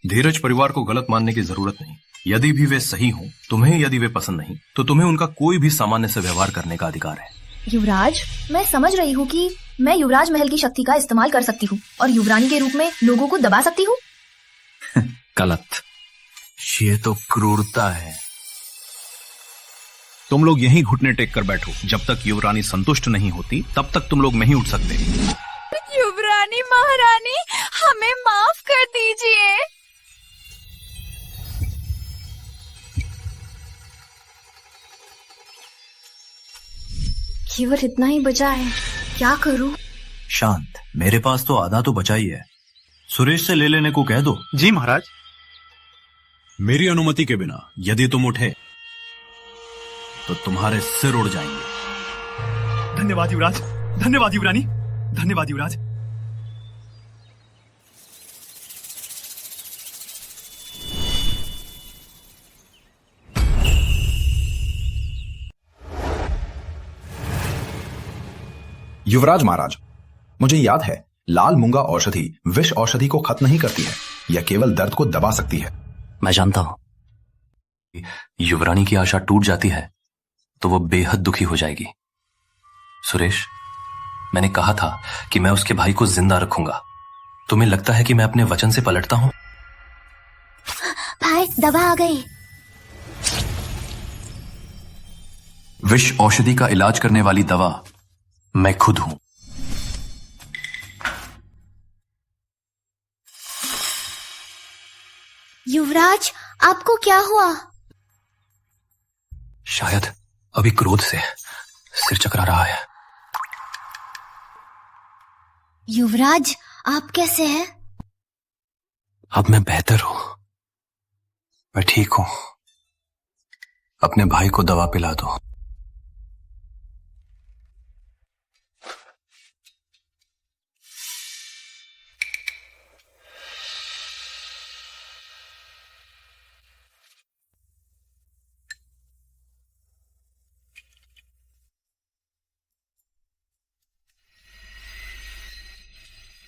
धीरज परिवार को गलत मानने की जरूरत नहीं। यदि भी वे सही हों, तुम्हें यदि वे पसंद नहीं, तो तुम्हें उनका कोई भी सामान्य से व्यवहार करने का अधिकार है। युवराज, मैं समझ रही हूँ कि मैं युवराज महल की शक्ति का इस्तेमाल कर सकती हूँ और युवरानी के रूप में लोगों को दबा सकती हूँ। गलत। ये तो क्रूरता है। तुम लोग यहीं घुटने टेक कर बैठो। जब तक युवरानी संतुष्ट नहीं होती, तब तक तुम लोग नहीं उठ सकते। युवरानी महारानी, हमें माफ कर दीजिए। केवल इतना ही बचा है, क्या करूं? शांत, मेरे पास तो आधा तो बचा ही है। सुरेश से ले लेने को कह दो। जी महाराज। मेरी अनुमति के बिना यदि तुम उठे तो तुम्हारे सिर उड़ जाएंगे। धन्यवाद युवराज। धन्यवाद युवरानी। धन्यवाद युवराज। युवराज महाराज, मुझे याद है लाल मूंगा औषधि विष औषधि को खत्म नहीं करती है, यह केवल दर्द को दबा सकती है। मैं जानता हूं। युवरानी की आशा टूट जाती है तो वो बेहद दुखी हो जाएगी। सुरेश, मैंने कहा था कि मैं उसके भाई को जिंदा रखूंगा। तुम्हें लगता है कि मैं अपने वचन से पलटता हूं? भाई, दवा आ गई। विष औषधि का इलाज करने वाली दवा मैं खुद हूं। युवराज, आपको क्या हुआ? शायद अभी क्रोध से सिर चकरा रहा है। युवराज, आप कैसे हैं? अब मैं बेहतर हूं। मैं ठीक हूं। अपने भाई को दवा पिला दो।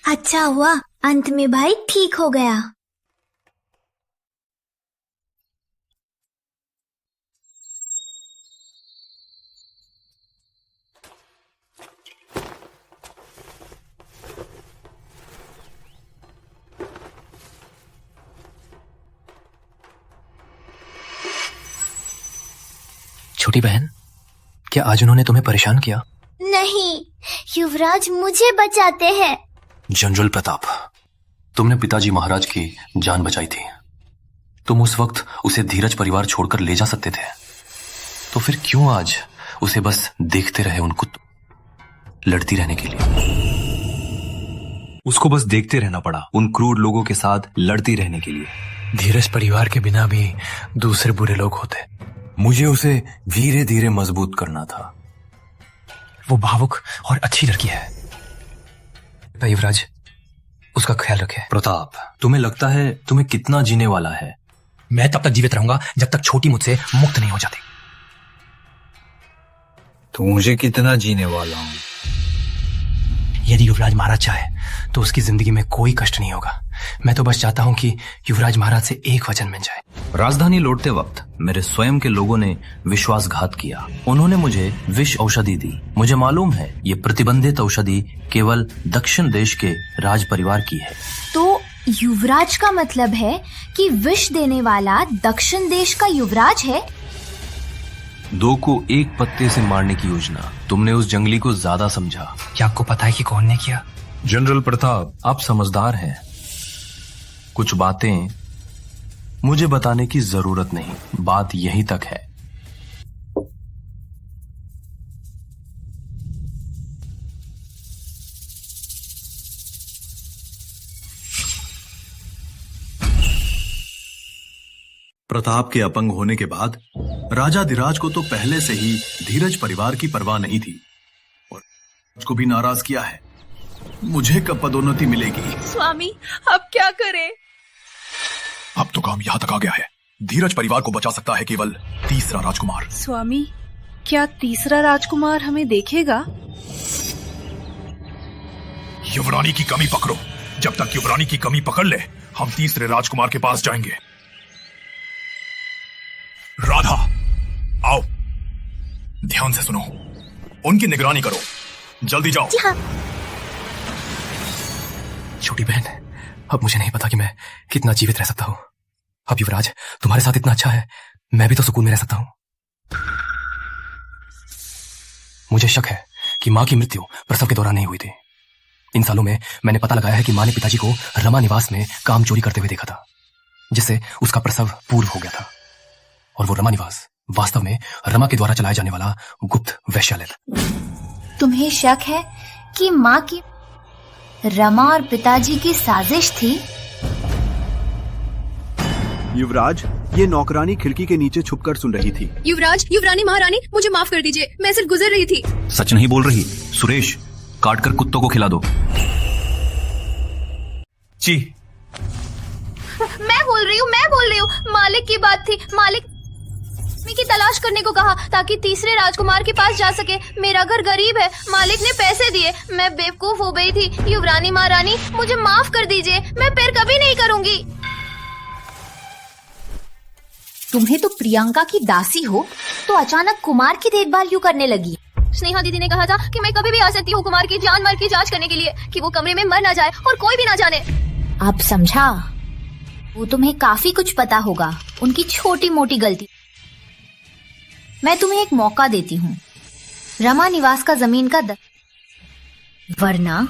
अच्छा हुआ, अंत में भाई ठीक हो गया। छोटी बहन, क्या आज उन्होंने तुम्हें परेशान किया? नहीं, युवराज मुझे बचाते हैं। जनरल प्रताप, तुमने पिताजी महाराज की जान बचाई थी। तुम उस वक्त उसे धीरज परिवार छोड़कर ले जा सकते थे, तो फिर क्यों आज उसे बस देखते रहे उनको लड़ती रहने के लिए? उसको बस देखते रहना पड़ा उन क्रूर लोगों के साथ लड़ती रहने के लिए। धीरज परिवार के बिना भी दूसरे बुरे लोग होते। मुझे उसे धीरे धीरे मजबूत करना था। वो भावुक और अच्छी लड़की है। युवराज, उसका ख्याल रखे। प्रताप, तुम्हें लगता है तुम्हें कितना जीने वाला है? मैं तब तक जीवित रहूंगा जब तक छोटी मुझसे मुक्त नहीं हो जाती। तो मुझे कितना जीने वाला हूं? यदि युवराज महाराज चाहे तो उसकी जिंदगी में कोई कष्ट नहीं होगा। मैं तो बस चाहता हूं कि युवराज महाराज से एक वचन मिल जाए। राजधानी लौटते वक्त मेरे स्वयं के लोगों ने विश्वासघात किया। उन्होंने मुझे विष औषधि दी। मुझे मालूम है ये प्रतिबंधित औषधि केवल दक्षिण देश के राज परिवार की है। तो युवराज का मतलब है कि विष देने वाला दक्षिण देश का युवराज है? दो को एक पत्ते से मारने की योजना। तुमने उस जंगली को ज्यादा समझा। क्या आपको पता है कि कौन ने किया? जनरल प्रताप, आप समझदार हैं। कुछ बातें मुझे बताने की जरूरत नहीं, बात यहीं तक है। प्रताप के अपंग होने के बाद राजाधिराज को तो पहले से ही धीरज परिवार की परवाह नहीं थी और उसको भी नाराज किया है। मुझे कब पदोन्नति मिलेगी? स्वामी, अब क्या करें? अब तो काम यहां तक आ गया है। धीरज परिवार को बचा सकता है केवल तीसरा राजकुमार। स्वामी, क्या तीसरा राजकुमार हमें देखेगा? युवरानी की कमी पकड़ो। जब तक युवरानी की कमी पकड़ ले, हम तीसरे राजकुमार के पास जाएंगे। राधा, आओ, ध्यान से सुनो। उनकी निगरानी करो। जल्दी जाओ। जी हाँ। छोटी बहन, अब मुझे नहीं पता कि मैं कितना जीवित रह सकता हूँ। अब युवराज तुम्हारे साथ इतना अच्छा है, मैं भी तो सुकून में रह सकता हूँ। मुझे शक है कि माँ की मृत्यु प्रसव के दौरान नहीं हुई थी। इन सालों में मैंने पता लगाया है कि माँ ने पिताजी को रमा निवास में काम चोरी करते हुए देखा था, जिससे उसका प्रसव पूर्व हो गया था। और वो रमा निवास वास्तव में रमा के द्वारा चलाया जाने वाला गुप्त वैश्यालय था। तुम्हें शक है कि माँ की रमा और पिताजी की साजिश थी? युवराज, ये नौकरानी खिड़की के नीचे छुपकर सुन रही थी। युवराज, युवरानी महारानी, मुझे माफ कर दीजिए, मैं सिर्फ गुजर रही थी। सच नहीं बोल रही। सुरेश, काटकर कुत्तों को खिला दो। जी। मैं बोल रही हूँ, मालिक की बात थी। मालिक की तलाश करने को कहा ताकि तीसरे राजकुमार के पास जा सके। मेरा घर गरीब है, मालिक ने पैसे दिए, मैं बेवकूफ हो गई थी। युवरानी महारानी, मुझे माफ कर दीजिए, मैं फिर कभी नहीं करूंगी। तुम्हें तो प्रियंका की दासी हो, तो अचानक कुमार की देखभाल क्यों करने लगी? स्नेहा दीदी ने कहा था कि मैं कभी भी आ सकती हूँ कुमार की जान माल की जांच करने के लिए, कि वो कमरे में मर ना जाए और कोई भी ना जाने। अब समझा। वो तुम्हें काफी कुछ पता होगा, उनकी छोटी मोटी गलती। मैं तुम्हें एक मौका देती हूँ, रमा निवास का जमीन का वरना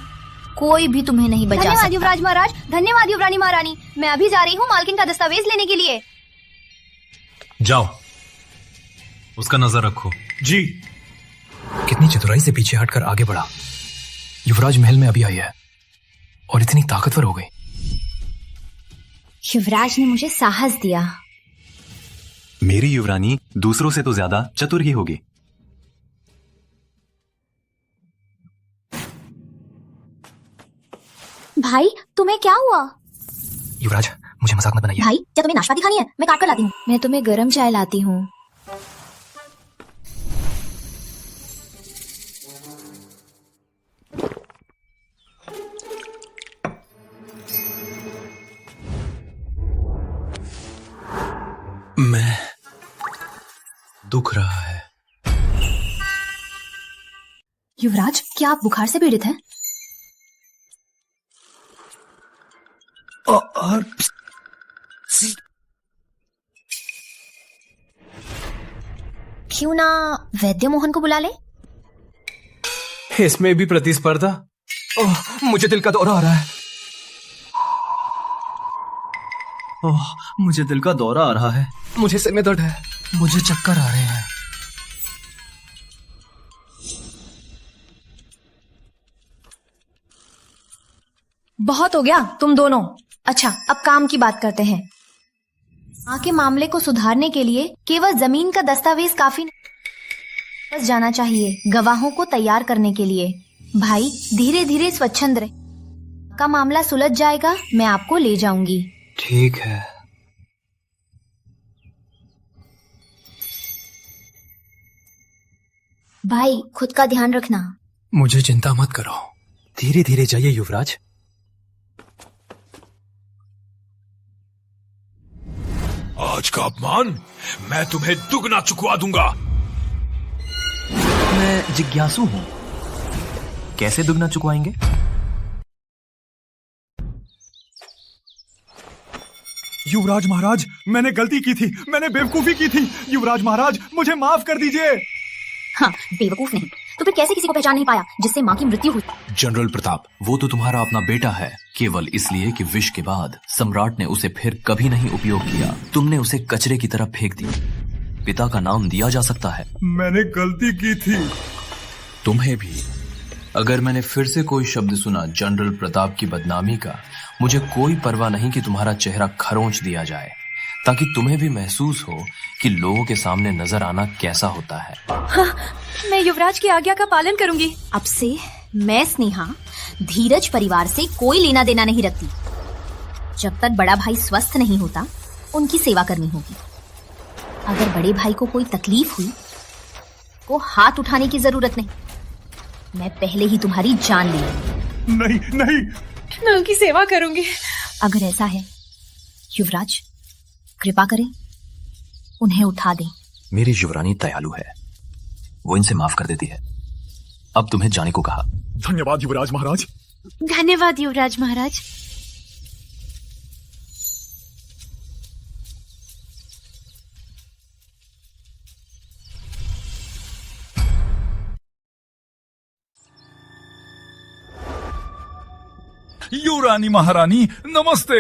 कोई भी तुम्हें नहीं बचा सकता। धन्यवाद युवराज महाराज, धन्यवाद युवरानी महारानी। मैं अभी जा रही हूँ मालकिन का दस्तावेज लेने के लिए। जाओ, उसका नजर रखो। जी। कितनी चतुराई से पीछे हटकर आगे बढ़ा। युवराज महल में अभी आई है और इतनी ताकतवर हो गई। युवराज ने मुझे साहस दिया। मेरी युवरानी दूसरों से तो ज्यादा चतुर ही होगी। भाई, तुम्हें क्या हुआ? युवराज, मुझे मजाक मत बनाइए। भाई, क्या तुम्हें नाशपाती खानी है? मैं काट कर लाती हूँ। मैं तुम्हें गरम चाय लाती हूँ। मैं दुख रहा है। युवराज, क्या आप बुखार से पीड़ित हैं? क्यों ना वैद्य मोहन को बुला ले? इसमें भी प्रतिस्पर्धा? मुझे दिल का दौरा आ रहा है। मुझे दिल का दौरा आ रहा है। मुझे सिर में दर्द है। मुझे चक्कर आ रहे हैं। बहुत हो गया तुम दोनों। अच्छा, अब काम की बात करते हैं। माँ के मामले को सुधारने के लिए केवल जमीन का दस्तावेज काफी बस जाना चाहिए, गवाहों को तैयार करने के लिए। भाई धीरे धीरे स्वच्छंद रहे, का मामला सुलझ जाएगा, मैं आपको ले जाऊंगी। ठीक है। भाई खुद का ध्यान रखना। मुझे चिंता मत करो, धीरे धीरे जाइए युवराज। आज का अपमान मैं तुम्हें दुगना चुकवा दूंगा। मैं जिज्ञासु हूं, कैसे दुगना चुकवाएंगे? युवराज महाराज, मैंने गलती की थी, मैंने बेवकूफी की थी। युवराज महाराज, मुझे माफ कर दीजिए। हाँ, बेवकूफ नहीं तो फिर कैसे किसी को पहचान नहीं पाया जिससे माँ की मृत्यु हुई? जनरल प्रताप, वो तो तुम्हारा अपना बेटा है, केवल इसलिए कि विष के बाद सम्राट ने उसे फिर कभी नहीं उपयोग किया। तुमने उसे कचरे की तरह फेंक दिया। पिता का नाम दिया जा सकता है। मैंने गलती की थी। तुम्हें भी। अगर मैंने फिर से कोई शब्द सुना जनरल प्रताप की बदनामी का, मुझे कोई परवाह नहीं कि तुम्हारा चेहरा खरोंच दिया जाए, ताकि तुम्हें भी महसूस हो कि लोगों के सामने नजर आना कैसा होता है। हाँ, मैं युवराज की आज्ञा का पालन करूंगी। अब से मैं स्नेहा धीरज परिवार से कोई लेना देना नहीं रखती। जब तक बड़ा भाई स्वस्थ नहीं होता, उनकी सेवा करनी होगी। अगर बड़े भाई को कोई तकलीफ हुई को हाथ उठाने की जरूरत नहीं। मैं पहले ही तुम्हारी जान ली। नहीं नहीं, मैं उनकी सेवा करूंगी। अगर ऐसा है युवराज, कृपा करें उन्हें उठा दें। मेरी युवरानी दयालु है, वो इनसे माफ कर देती है। अब तुम्हें जाने को कहा। धन्यवाद युवराज महाराज। धन्यवाद युवराज महाराज। युवरानी महारानी नमस्ते।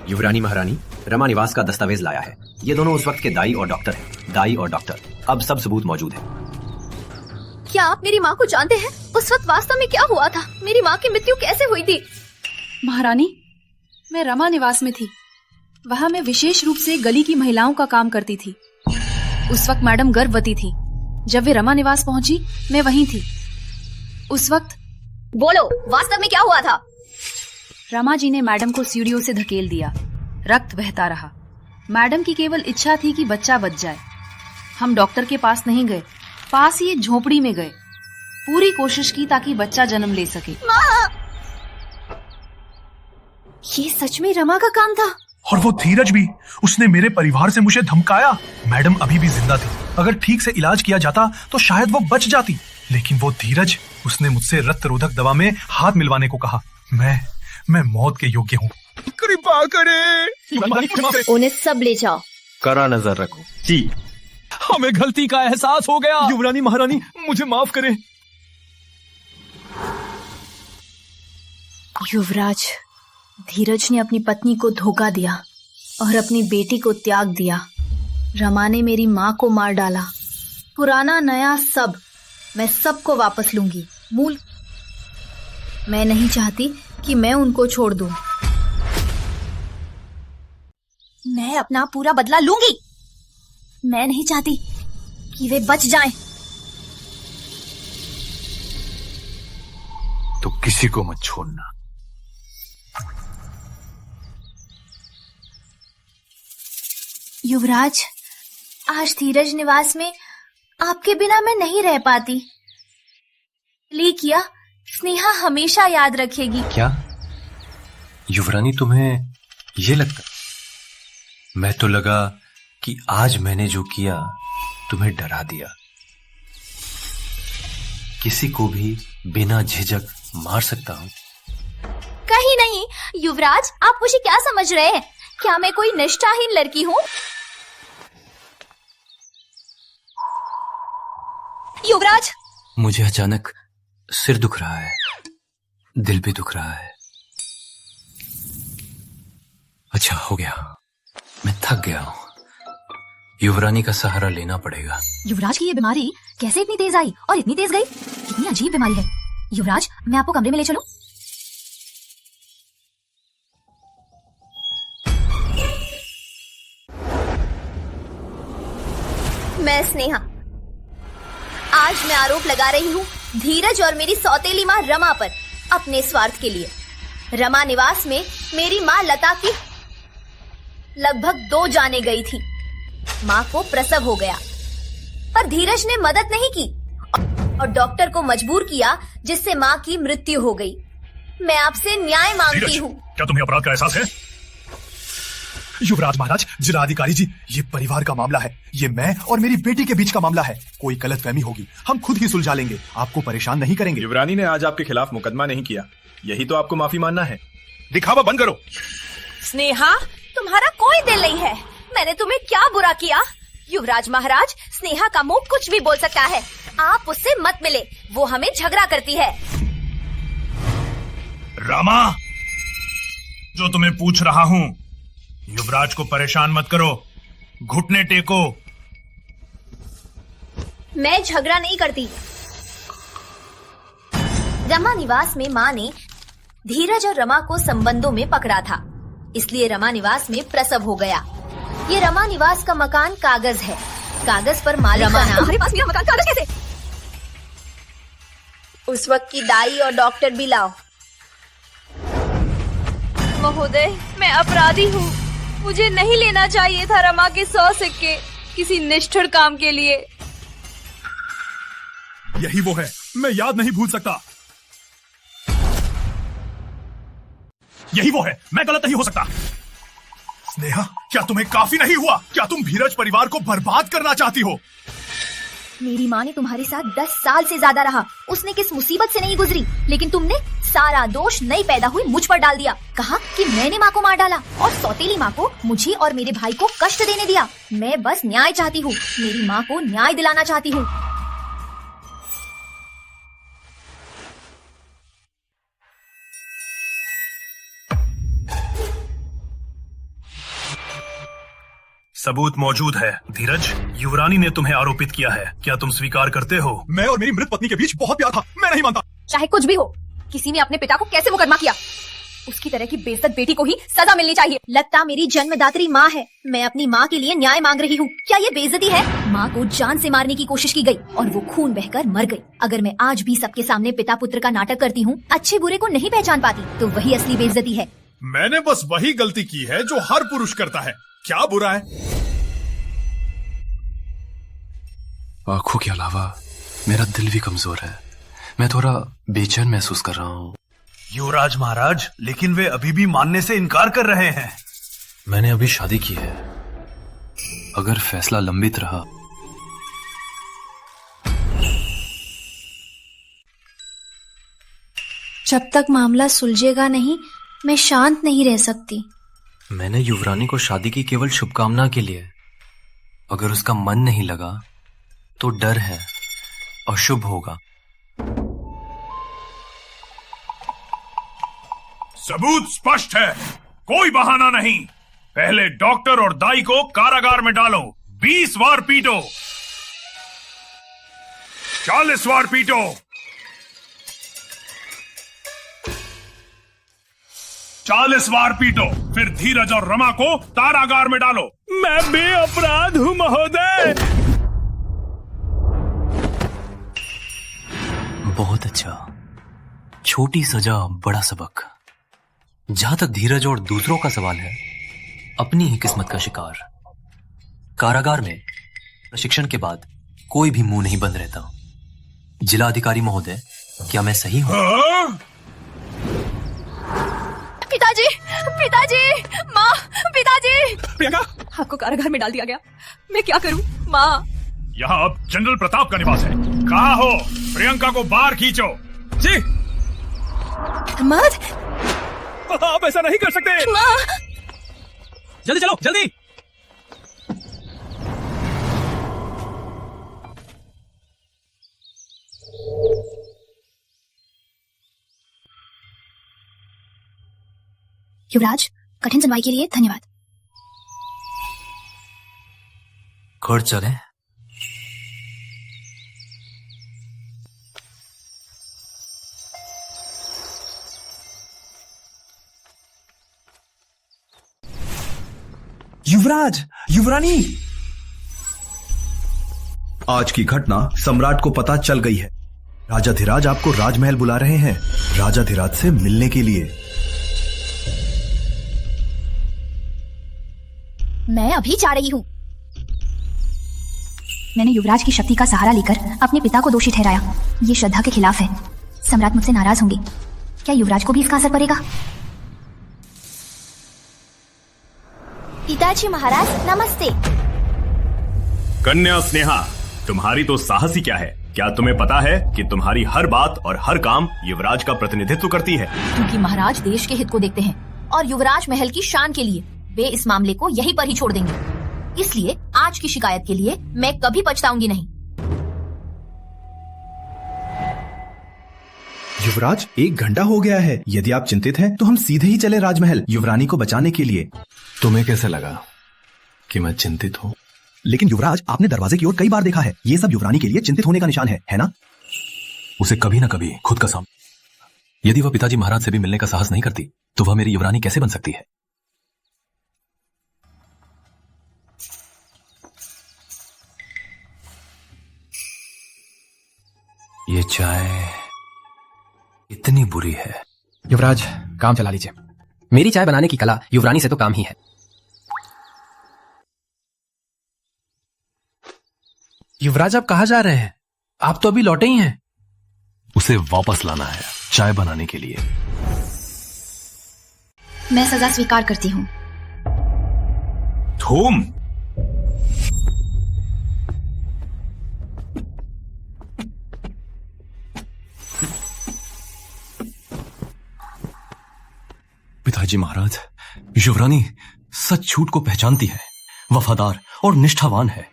युवरानी महारानी, रमा निवास का दस्तावेज लाया है। ये दोनों उस वक्त के दाई और डॉक्टर हैं। दाई और डॉक्टर, अब सब सबूत मौजूद है। क्या आप मेरी माँ को जानते हैं? उस वक्त वास्तव में क्या हुआ था? मेरी माँ की मृत्यु कैसे हुई थी? महारानी, मैं रमा निवास में थी। वहाँ मैं विशेष रूप से गली की महिलाओं का काम करती थी। उस वक्त मैडम गर्भवती थी। जब वे रमा निवास पहुंची, मैं वहीं थी। उस वक्त बोलो, वास्तव में क्या हुआ था? रमा जी ने मैडम को सीढ़ियों से धकेल दिया। रक्त बहता रहा। मैडम की केवल इच्छा थी कि बच्चा बच जाए। हम डॉक्टर के पास नहीं गए, पास ही एक झोपड़ी में गए। पूरी कोशिश की ताकि बच्चा जन्म ले सके। ये सच में रमा का काम था? और वो धीरज भी, उसने मेरे परिवार से मुझे धमकाया। मैडम अभी भी जिंदा थी। अगर ठीक से इलाज किया जाता तो शायद वो बच जाती। लेकिन वो धीरज, उसने मुझसे रक्त रोधक दवा में हाथ मिलवाने को कहा। मैं मौत के योग्य हूँ। कृपा करें। उन्हें सब ले जाओ। कड़ा नजर रखो। जी, हमें गलती का एहसास हो गया। युवरानी महारानी, मुझे माफ करें। युवराज, धीरज ने अपनी पत्नी को धोखा दिया और अपनी बेटी को त्याग दिया। रमा ने मेरी माँ को मार डाला। पुराना नया सब, मैं सबको वापस लूंगी। मैं नहीं चाहती कि मैं उनको छोड़ दूं। मैं अपना पूरा बदला लूंगी। मैं नहीं चाहती कि वे बच जाएं। तो किसी को मत छोड़ना। युवराज, आज धीरज निवास में आपके बिना मैं नहीं रह पाती। किया स्नेहा हमेशा याद रखेगी। क्या युवरानी, तुम्हें ये लगता? मैं तो लगा कि आज मैंने जो किया तुम्हें डरा दिया। किसी को भी बिना झिझक मार सकता हूँ। कहीं नहीं युवराज, आप मुझे क्या समझ रहे हैं? क्या मैं कोई निष्ठाहीन लड़की हूँ? युवराज, मुझे अचानक सिर दुख रहा है, दिल भी दुख रहा है। अच्छा हो गया, मैं थक गया हूँ। युवरानी का सहारा लेना पड़ेगा। युवराज की ये बीमारी कैसे इतनी तेज आई और इतनी तेज गई? कितनी अजीब बीमारी है। युवराज, मैं आपको कमरे में ले चलूं? मैं स्नेहा। आज मैं आरोप लगा रही हूँ धीरज और मेरी सौतेली माँ रमा पर, अपने स्वार्थ के लिए। रमा निवास में मेरी माँ लता की लगभग 2 जानें गई थी। माँ को प्रसव हो गया, पर धीरज ने मदद नहीं की और डॉक्टर को मजबूर किया, जिससे माँ की मृत्यु हो गई। मैं आपसे न्याय मांगती हूँ। क्या तुम्हें अपराध का एहसास है? युवराज महाराज, जिलाधिकारी जी, ये परिवार का मामला है। ये मैं और मेरी बेटी के बीच का मामला है। कोई गलतफहमी होगी हम खुद ही सुलझा लेंगे, आपको परेशान नहीं करेंगे। युवरानी ने आज आपके खिलाफ मुकदमा नहीं किया, यही तो आपको माफी मानना है। दिखावा बंद करो। स्नेहा, तुम्हारा कोई दिल नहीं है। मैंने तुम्हें क्या बुरा किया? युवराज महाराज, स्नेहा का मुंह कुछ भी बोल सकता है। आप उससे मत मिले, वो हमें झगड़ा करती है। रमा, जो तुम्हें पूछ रहा हूँ, युवराज को परेशान मत करो, घुटने टेको। मैं झगड़ा नहीं करती। रमा निवास में माँ ने धीरज और रमा को संबंधों में पकड़ा था, इसलिए रमा निवास में प्रसव हो गया। ये रमा निवास का मकान कागज है, कागज पर मालिक का नाम। तुम्हारे पास मेरा मकान कागज कैसे? उस वक्त की दाई और डॉक्टर भी लाओ। महोदय, मैं अपराधी हूँ। मुझे नहीं लेना चाहिए था रमा के 100 सिक्के किसी निष्ठुर काम के लिए। यही वो है, मैं याद नहीं भूल सकता। यही वो है, मैं गलत नहीं हो सकता। स्नेहा, क्या तुम्हें काफी नहीं हुआ? क्या तुम धीरज परिवार को बर्बाद करना चाहती हो? मेरी माँ ने तुम्हारे साथ 10 साल से ज्यादा रहा। उसने किस मुसीबत से नहीं गुजरी, लेकिन तुमने सारा दोष नई पैदा हुई मुझ पर डाल दिया। कहा कि मैंने माँ को मार डाला और सौतेली माँ को, मुझे और मेरे भाई को कष्ट देने दिया। मैं बस न्याय चाहती हूँ, मेरी माँ को न्याय दिलाना चाहती हूँ। सबूत मौजूद है। धीरज, युवरानी ने तुम्हें आरोपित किया है, क्या तुम स्वीकार करते हो? मैं और मेरी मृत पत्नी के बीच बहुत प्यार था, मैं नहीं मानता। चाहे कुछ भी हो, किसी ने अपने पिता को कैसे मुकदमा किया? उसकी तरह की बेइज्जत बेटी को ही सजा मिलनी चाहिए। लता मेरी जन्मदात्री माँ है, मैं अपनी माँ के लिए न्याय मांग रही हूँ। क्या ये बेइज्जती है? माँ को जान से मारने की कोशिश की गई और वो खून बहकर मर गई। अगर मैं आज भी सबके सामने पिता पुत्र का नाटक करती हूँ, अच्छे बुरे को नहीं पहचान पाती, तो वही असली बेइज्जती है। मैंने बस वही गलती की है जो हर पुरुष करता है, क्या बुरा है? आंखों के अलावा मेरा दिल भी कमजोर है, मैं थोड़ा बेचैन महसूस कर रहा हूँ। युवराज महाराज, लेकिन वे अभी भी मानने से इनकार कर रहे हैं। मैंने अभी शादी की है, अगर फैसला लंबित रहा जब तक मामला सुलझेगा नहीं, मैं शांत नहीं रह सकती। मैंने युवरानी को शादी की केवल शुभकामना के लिए। अगर उसका मन नहीं लगा तो डर है अशुभ होगा। सबूत स्पष्ट है, कोई बहाना नहीं। पहले डॉक्टर और दाई को कारागार में डालो, 20 बार पीटो, 40 बार पीटो, 40 बार पीटो। फिर धीरज और रमा को कारागार में डालो। मैं बेअपराध हूं महोदय। बहुत अच्छा, छोटी सजा बड़ा सबक। जहां तक धीरज और दूसरों का सवाल है, अपनी ही किस्मत का शिकार। कारागार में प्रशिक्षण के बाद कोई भी मुंह नहीं बंद रहता। जिला अधिकारी महोदय, क्या मैं सही हूं? पिताजी, पिताजी, माँ, पिताजी। प्रियंका, आपको कारागार में डाल दिया गया, मैं क्या करूं? माँ, यहाँ अब जनरल प्रताप का निवास है। कहाँ हो? प्रियंका को बाहर खींचो। जी। मत, आप ऐसा नहीं कर सकते। माँ, जल्दी चलो, जल्दी। युवराज, कठिन सुनवाई के लिए धन्यवाद। कोर्ट चलें? युवराज, युवरानी। आज की घटना सम्राट को पता चल गई है। राजाधिराज आपको राजमहल बुला रहे हैं, राजाधिराज से मिलने के लिए। मैं अभी जा रही हूँ। मैंने युवराज की शक्ति का सहारा लेकर अपने पिता को दोषी ठहराया। ये श्रद्धा के खिलाफ है। सम्राट मुझसे नाराज होंगे। क्या युवराज को भी इसका असर पड़ेगा? पिताजी महाराज नमस्ते। कन्या स्नेहा, तुम्हारी तो साहस ही क्या है। क्या तुम्हें पता है कि तुम्हारी हर बात और हर काम युवराज का प्रतिनिधित्व करती है? क्योंकि महाराज देश के हित को देखते हैं और युवराज महल की शान के लिए वे इस मामले को यहीं पर ही छोड़ देंगे। इसलिए आज की शिकायत के लिए मैं कभी पछताऊंगी नहीं। युवराज 1 घंटा हो गया है। यदि आप चिंतित हैं तो हम सीधे ही चले राजमहल युवरानी को बचाने के लिए। तुम्हें कैसे लगा कि मैं चिंतित हूँ? लेकिन युवराज, आपने दरवाजे की ओर कई बार देखा है। ये सब युवरानी के लिए चिंतित होने का निशान है ना? उसे कभी ना कभी खुद का सामना। यदि वह पिताजी महाराज से भी मिलने का साहस नहीं करती तो वह मेरी युवरानी कैसे बन सकती है? ये चाय इतनी बुरी है। युवराज, काम चला लीजिए। मेरी चाय बनाने की कला युवरानी से तो काम ही है। युवराज, आप कहाँ जा रहे हैं? आप तो अभी लौटे ही हैं। उसे वापस लाना है चाय बनाने के लिए। मैं सजा स्वीकार करती हूँ। धूम, पिताजी महाराज, युवरानी सच झूठ को पहचानती है, वफादार और निष्ठावान है।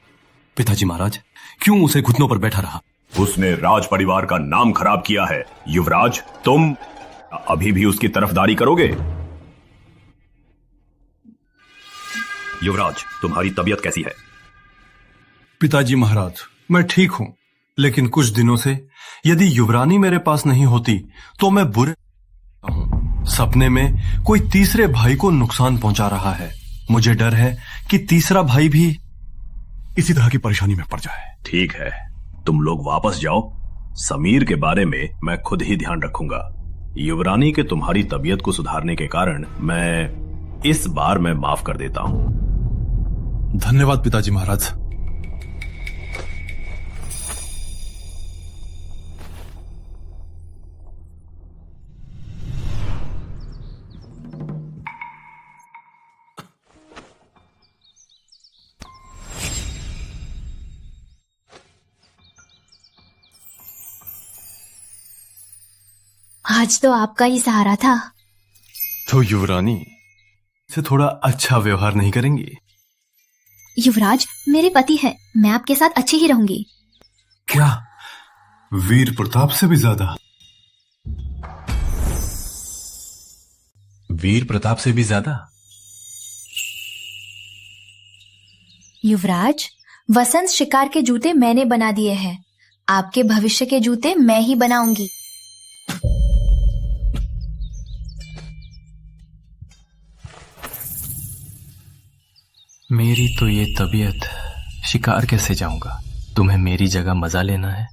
पिताजी महाराज, क्यों उसे घुटनों पर बैठा रहा? उसने राज परिवार का नाम खराब किया है। युवराज, तुम अभी भी उसकी तरफदारी करोगे? युवराज, तुम्हारी तबीयत कैसी है? पिताजी महाराज, मैं ठीक हूं, लेकिन कुछ दिनों से यदि युवरानी मेरे पास नहीं होती तो मैं बुरे हूं। सपने में कोई तीसरे भाई को नुकसान पहुंचा रहा है। मुझे डर है कि तीसरा भाई भी इसी तरह की परेशानी में पड़ जाए। ठीक है, तुम लोग वापस जाओ। समीर के बारे में मैं खुद ही ध्यान रखूंगा। युवरानी के तुम्हारी तबीयत को सुधारने के कारण मैं इस बार मैं माफ कर देता हूं। धन्यवाद पिताजी महाराज। आज तो आपका ही सहारा था। तो युवरानी से थोड़ा अच्छा व्यवहार नहीं करेंगी? युवराज मेरे पति हैं, मैं आपके साथ अच्छी ही रहूंगी। क्या वीर प्रताप से भी ज्यादा? वीर प्रताप से भी ज्यादा? युवराज, वसंत शिकार के जूते मैंने बना दिए हैं। आपके भविष्य के जूते मैं ही बनाऊंगी। मेरी तो ये तबीयत, शिकार कैसे जाऊंगा? तुम्हें मेरी जगह मजा लेना है?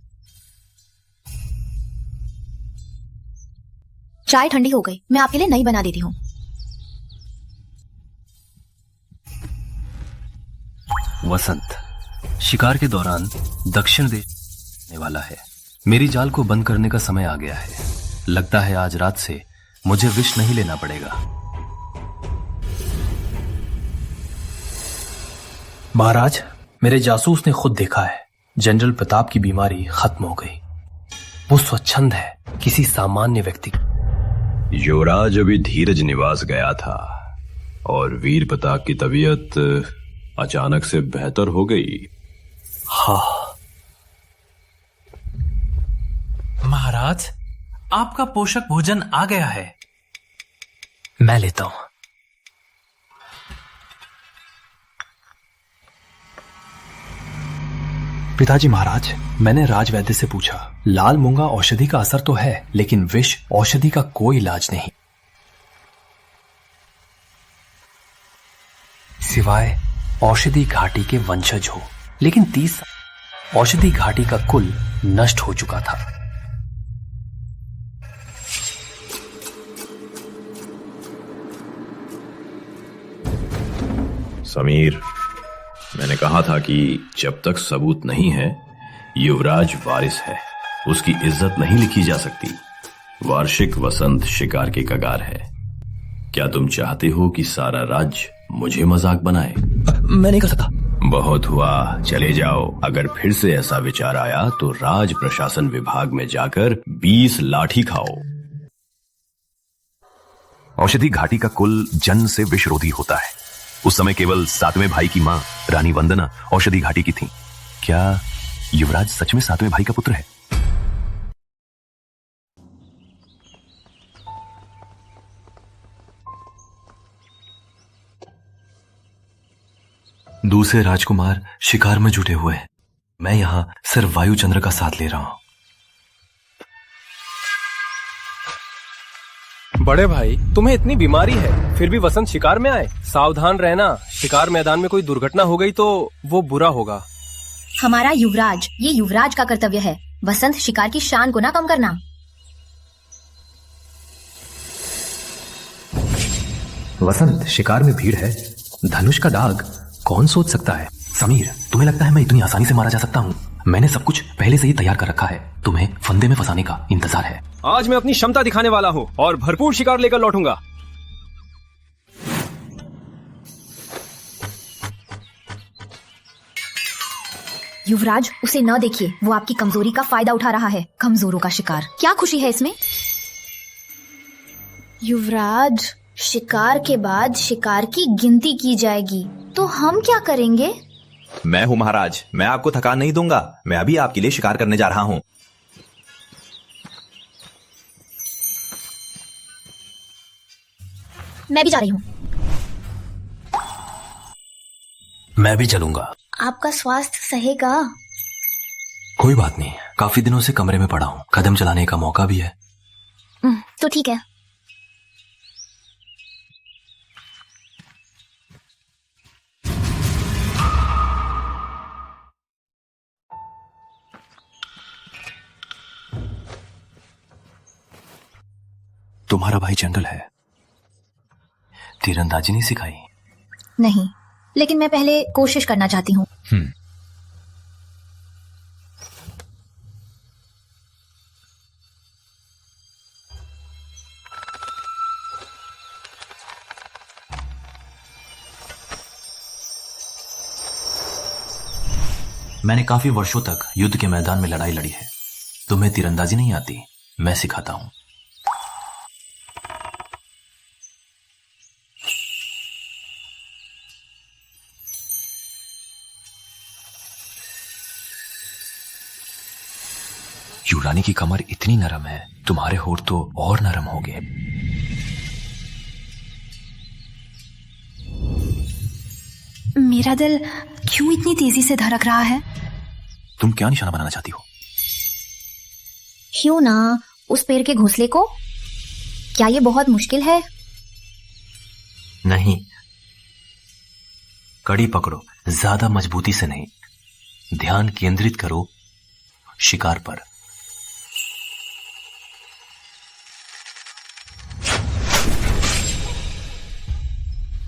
चाय ठंडी हो गई, मैं आपके लिए नई बना देती हूँ। वसंत शिकार के दौरान दक्षिण देश वाला है। मेरी जाल को बंद करने का समय आ गया है। लगता है आज रात से मुझे विष नहीं लेना पड़ेगा। महाराज, मेरे जासूस ने खुद देखा है, जनरल प्रताप की बीमारी खत्म हो गई। वो स्वच्छंद है, किसी सामान्य व्यक्ति। युवराज अभी धीरज निवास गया था और वीर प्रताप की तबीयत अचानक से बेहतर हो गई। हाँ महाराज, आपका पोषक भोजन आ गया है। मैं लेता हूं। पिताजी महाराज, मैंने राजवैद्य से पूछा, लाल मूंगा औषधि का असर तो है, लेकिन विष औषधि का कोई इलाज नहीं, सिवाय औषधि घाटी के वंशज हो। लेकिन 30 औषधि घाटी का कुल नष्ट हो चुका था। समीर, मैंने कहा था कि जब तक सबूत नहीं है युवराज वारिस है, उसकी इज्जत नहीं लिखी जा सकती। वार्षिक वसंत शिकार के कगार है। क्या तुम चाहते हो कि सारा राज्य मुझे मजाक बनाए? मैं नहीं कर सकता। बहुत हुआ, चले जाओ। अगर फिर से ऐसा विचार आया तो राज प्रशासन विभाग में जाकर 20 लाठी खाओ। औषधि घाटी का कुल जन्म से विषरोधी होता है। उस समय केवल 7वें भाई की मां रानी वंदना औषधि घाटी की थी। क्या युवराज सच में 7वें भाई का पुत्र है? दूसरे राजकुमार शिकार में जुटे हुए हैं। मैं यहां सिर्फ वायुचंद्र का साथ ले रहा हूं। बड़े भाई, तुम्हें इतनी बीमारी है फिर भी वसंत शिकार में आए। सावधान रहना, शिकार मैदान में कोई दुर्घटना हो गई तो वो बुरा होगा। हमारा युवराज, ये युवराज का कर्तव्य है वसंत शिकार की शान को ना कम करना। वसंत शिकार में भीड़ है, धनुष का दाग कौन सोच सकता है? समीर, तुम्हें लगता है मैं इतनी आसानी से मारा जा सकता हूँ? मैंने सब कुछ पहले से ही तैयार कर रखा है। तुम्हें फंदे में फंसाने का इंतजार है। आज मैं अपनी क्षमता दिखाने वाला हूँ और भरपूर शिकार लेकर लौटूंगा। युवराज, उसे न देखिए, वो आपकी कमजोरी का फायदा उठा रहा है। कमजोरों का शिकार, क्या खुशी है इसमें? युवराज, शिकार के बाद शिकार की गिनती की जाएगी, तो हम क्या करेंगे? मैं हूँ महाराज, मैं आपको थकान नहीं दूंगा। मैं अभी आपके लिए शिकार करने जा रहा हूँ। मैं भी जा रही हूँ। मैं भी चलूंगा। आपका स्वास्थ्य सहेगा? कोई बात नहीं, काफी दिनों से कमरे में पड़ा हूँ, कदम चलाने का मौका भी है। तो ठीक है। तुम्हारा भाई जनरल है, तीरंदाजी नहीं सिखाई? नहीं, लेकिन मैं पहले कोशिश करना चाहती हूँ। मैंने काफी वर्षों तक युद्ध के मैदान में लड़ाई लड़ी है। तुम्हें तीरंदाजी नहीं आती, मैं सिखाता हूं। युवरानी की कमर इतनी नरम है, तुम्हारे होठ तो और नरम हो गए। मेरा दिल क्यों इतनी तेजी से धड़क रहा है? तुम क्या निशाना बनाना चाहती हो? क्यों ना उस पेड़ के घोंसले को? क्या ये बहुत मुश्किल है? नहीं, कड़ी पकड़ो, ज्यादा मजबूती से नहीं। ध्यान केंद्रित करो शिकार पर।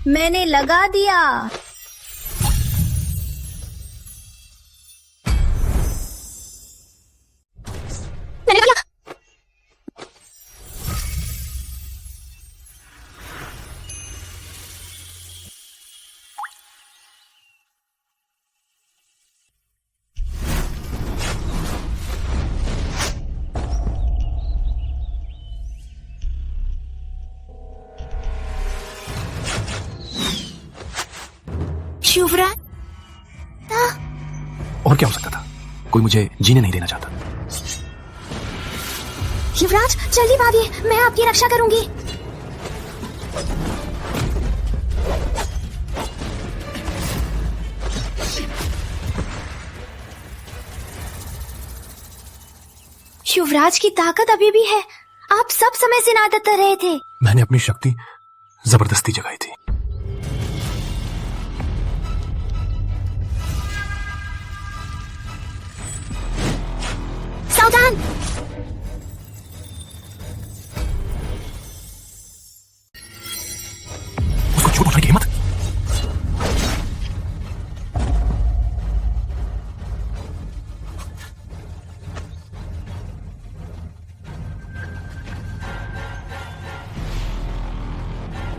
मैंने लगा दिया। मैंने लगा दिया। युवराज, और क्या हो सकता था? कोई मुझे जीने नहीं देना चाहता। युवराज जल्दी भागिए, मैं आपकी रक्षा करूंगी। युवराज की ताकत अभी भी है। आप सब समय से नाटक कर रहे थे। मैंने अपनी शक्ति जबरदस्ती जगाई थी। सावधान। उसको झूठ बोलने की हिम्मत।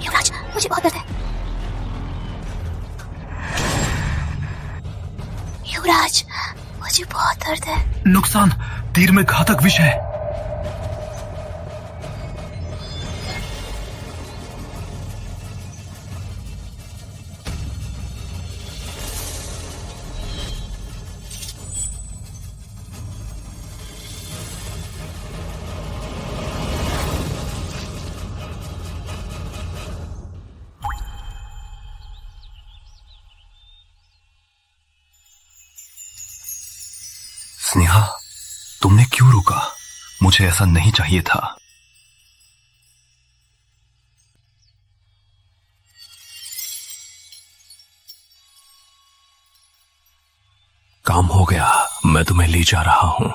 युवराज, मुझे बहुत दर्द है। युवराज, मुझे बहुत दर्द है। नुकसान, तीर में घातक विष है। स्नेहा, तुमने क्यों रोका? मुझे ऐसा नहीं चाहिए था। काम हो गया, मैं तुम्हें ले जा रहा हूं।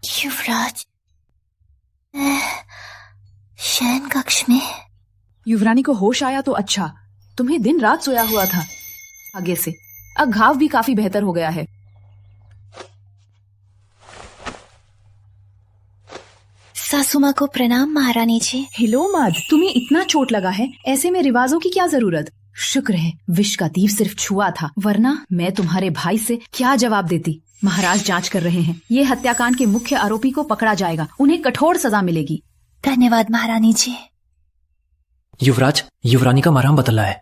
युवराज, शयन कक्ष में। युवरानी को होश आया तो अच्छा, तुम्हें दिन रात सोया हुआ था। आगे से अब घाव भी काफी बेहतर हो गया है। सासू माँ को प्रणाम महारानी जी। हिलो मत, तुम्हें इतना चोट लगा है, ऐसे में रिवाजों की क्या जरूरत। शुक्र है विष का तीर सिर्फ छुआ था, वरना मैं तुम्हारे भाई से क्या जवाब देती। महाराज जांच कर रहे हैं, ये हत्याकांड के मुख्य आरोपी को पकड़ा जाएगा, उन्हें कठोर सजा मिलेगी। धन्यवाद महारानी जी। युवराज, युवरानी का मरहम बदला है।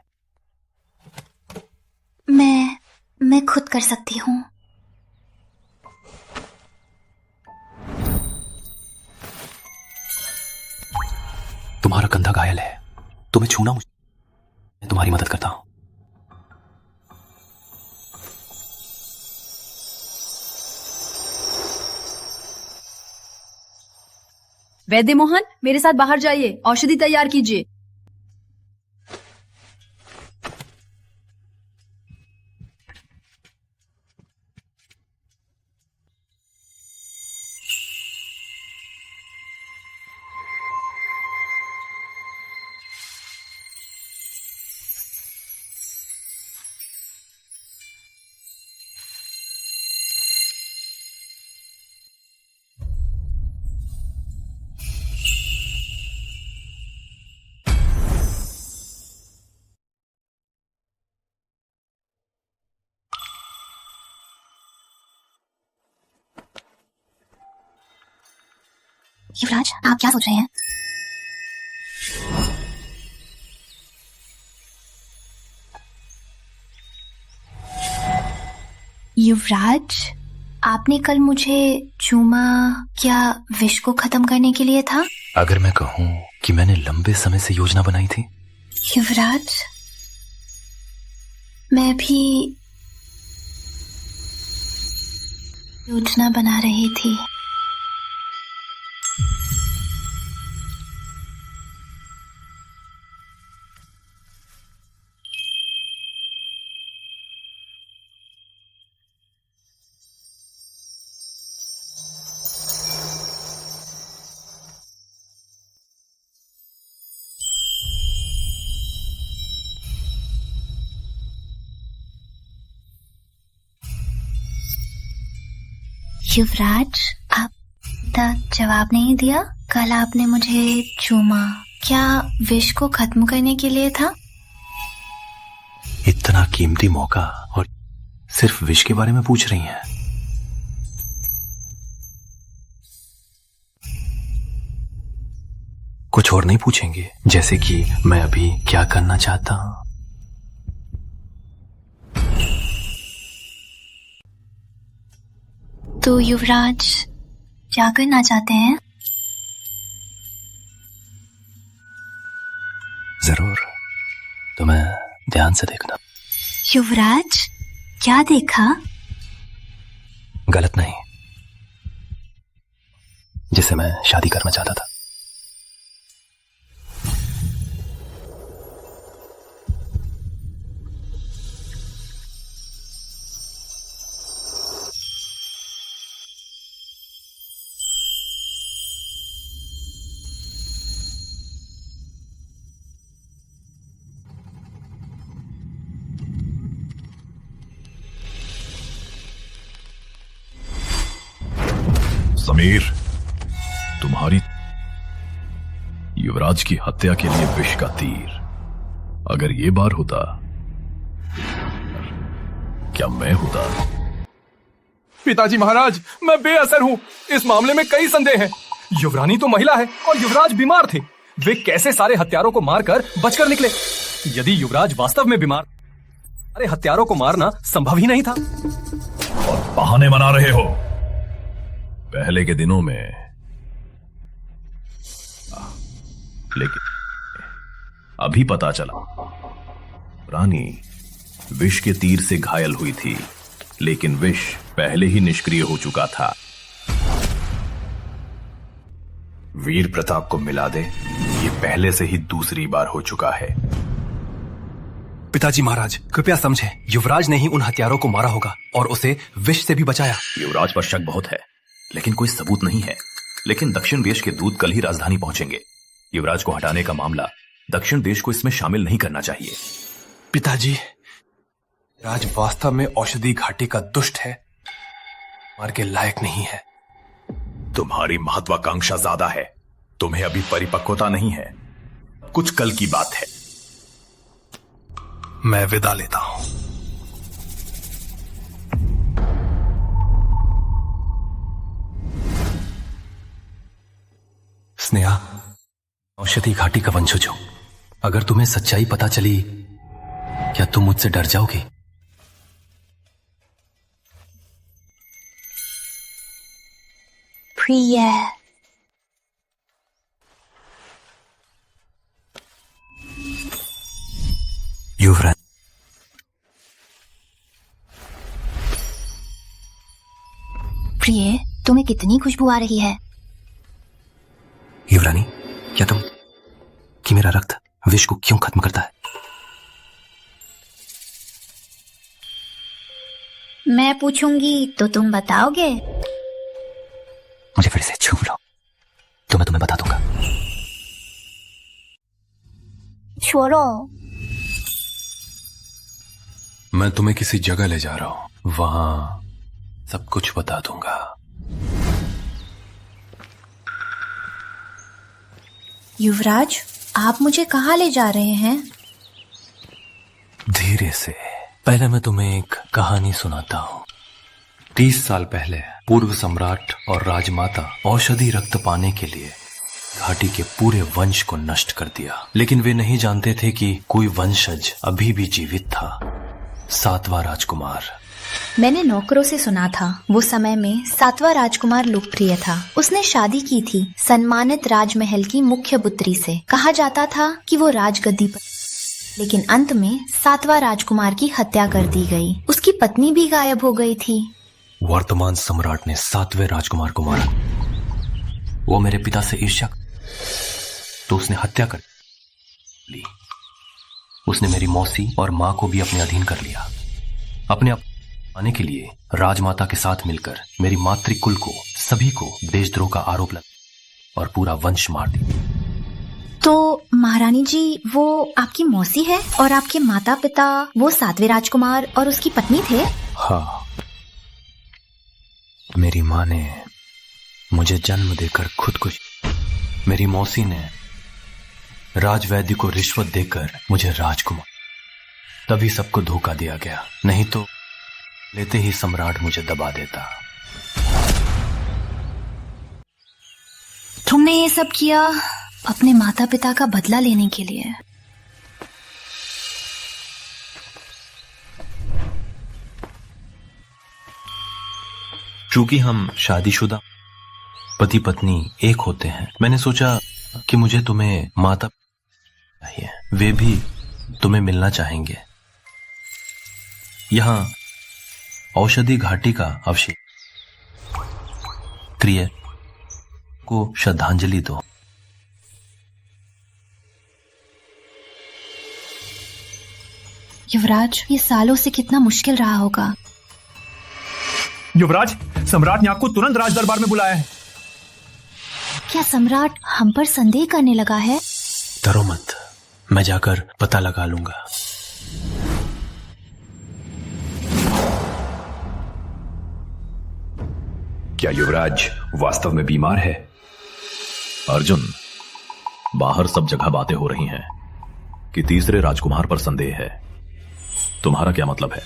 मैं खुद कर सकती हूँ। तुम्हारा कंधा घायल है, तुम्हें छूना मुझे, मैं तुम्हारी मदद करता हूं। वैद्य मोहन, मेरे साथ बाहर जाइए, औषधि तैयार कीजिए। युवराज, आप क्या सोच रहे हैं? युवराज, आपने कल मुझे चूमा, क्या विष को खत्म करने के लिए था? अगर मैं कहूं कि मैंने लंबे समय से योजना बनाई थी। युवराज, मैं भी योजना बना रही थी। युवराज, आप तक जवाब नहीं दिया। कल आपने मुझे चूमा, क्या विष को खत्म करने के लिए था? इतना कीमती मौका और सिर्फ विष के बारे में पूछ रही हैं। कुछ और नहीं पूछेंगे, जैसे कि मैं अभी क्या करना चाहता हूं? तो युवराज क्या करना चाहते हैं? जरूर, तो मैं ध्यान से देखना। युवराज, क्या देखा? गलत नहीं, जिस जिससे मैं शादी करना चाहता था। समीर, तुम्हारी युवराज की हत्या के लिए विष का तीर अगर ये बार होता, क्या मैं होता? पिताजी महाराज, मैं बेअसर हूँ। इस मामले में कई संदेह हैं। युवरानी तो महिला है और युवराज बीमार थे। वे कैसे सारे हत्यारों को मारकर बचकर निकले? यदि युवराज वास्तव में बीमार, सारे हत्यारों को मारना संभव ही नहीं था। और बहाने बना रहे हो। पहले के दिनों में, लेकिन अभी पता चला रानी विष के तीर से घायल हुई थी, लेकिन विष पहले ही निष्क्रिय हो चुका था। वीर प्रताप को मिला दे, ये पहले से ही दूसरी बार हो चुका है। पिताजी महाराज, कृपया समझें, युवराज ने ही उन हत्यारों को मारा होगा और उसे विष से भी बचाया। युवराज पर शक बहुत है, लेकिन कोई सबूत नहीं है। लेकिन दक्षिण देश के दूत कल ही राजधानी पहुंचेंगे। युवराज को हटाने का मामला दक्षिण देश को इसमें शामिल नहीं करना चाहिए। पिताजी, राज वास्तव में औषधि घाटी का दुष्ट है, मार के लायक नहीं है। तुम्हारी महत्वाकांक्षा ज्यादा है, तुम्हें अभी परिपक्वता नहीं है। कुछ कल की बात है। मैं विदा लेता हूं। स्नेहा, औषधि घाटी का वंशज हो। अगर तुम्हें सच्चाई पता चली, क्या तुम मुझसे डर जाओगी? प्रिय, युवराज, प्रिय, तुम्हें कितनी खुशबू आ रही है। युवरानी, क्या तुम कि मेरा रक्त विष को क्यों खत्म करता है? मैं पूछूंगी तो तुम बताओगे? मुझे फिर से छू लो तो मैं तुम्हें बता दूंगा। छोड़ो। मैं तुम्हें किसी जगह ले जा रहा हूं, वहां सब कुछ बता दूंगा। युवराज, आप मुझे कहाँ ले जा रहे हैं? धीरे से। पहले मैं तुम्हें एक कहानी सुनाता हूँ। 30 साल पहले पूर्व सम्राट और राजमाता औषधि रक्त पाने के लिए घाटी के पूरे वंश को नष्ट कर दिया, लेकिन वे नहीं जानते थे कि कोई वंशज अभी भी जीवित था। 7वां राजकुमार। मैंने नौकरों से सुना था, वो समय में 7वां राजकुमार लोकप्रिय था। उसने शादी की थी सम्मानित राजमहल की मुख्य पुत्री से। कहा जाता था कि वो राजगद्दी पर, लेकिन अंत में 7वां राजकुमार की हत्या कर दी गई। उसकी पत्नी भी गायब हो गई थी। वर्तमान सम्राट ने 7वें राजकुमार को मारा। वो मेरे पिता से ईर्ष्या, तो उसने हत्या कर ली। उसने मेरी मौसी और माँ को भी अपने अधीन कर लिया। अपने आने के लिए राजमाता के साथ मिलकर मेरी मातृकुल को, सभी को देशद्रोह का आरोप लगा और पूरा वंश मार दिया। तो महारानी जी, वो आपकी मौसी है और आपके माता पिता वो 7वें राजकुमार और उसकी पत्नी थे? हाँ, मेरी माँ ने मुझे जन्म देकर खुद को, मेरी मौसी ने राजवैद्य को रिश्वत देकर मुझे राजकुमार, तभी सबको धोखा दिया गया, नहीं तो लेते ही सम्राट मुझे दबा देता। तुमने ये सब किया अपने माता पिता का बदला लेने के लिए। चूंकि हम शादीशुदा पति पत्नी एक होते हैं, मैंने सोचा कि मुझे तुम्हें माता चाहिए, वे भी तुम्हें मिलना चाहेंगे। यहां औषधि घाटी का अवशेष क्रिय को श्रद्धांजलि दो। युवराज, ये सालों से कितना मुश्किल रहा होगा। युवराज, सम्राट ने आपको तुरंत राज दरबार में बुलाया है। क्या सम्राट हम पर संदेह करने लगा है? डरो मत, मैं जाकर पता लगा लूंगा। क्या युवराज वास्तव में बीमार है? अर्जुन, बाहर सब जगह बातें हो रही हैं कि तीसरे राजकुमार पर संदेह है। तुम्हारा क्या मतलब है?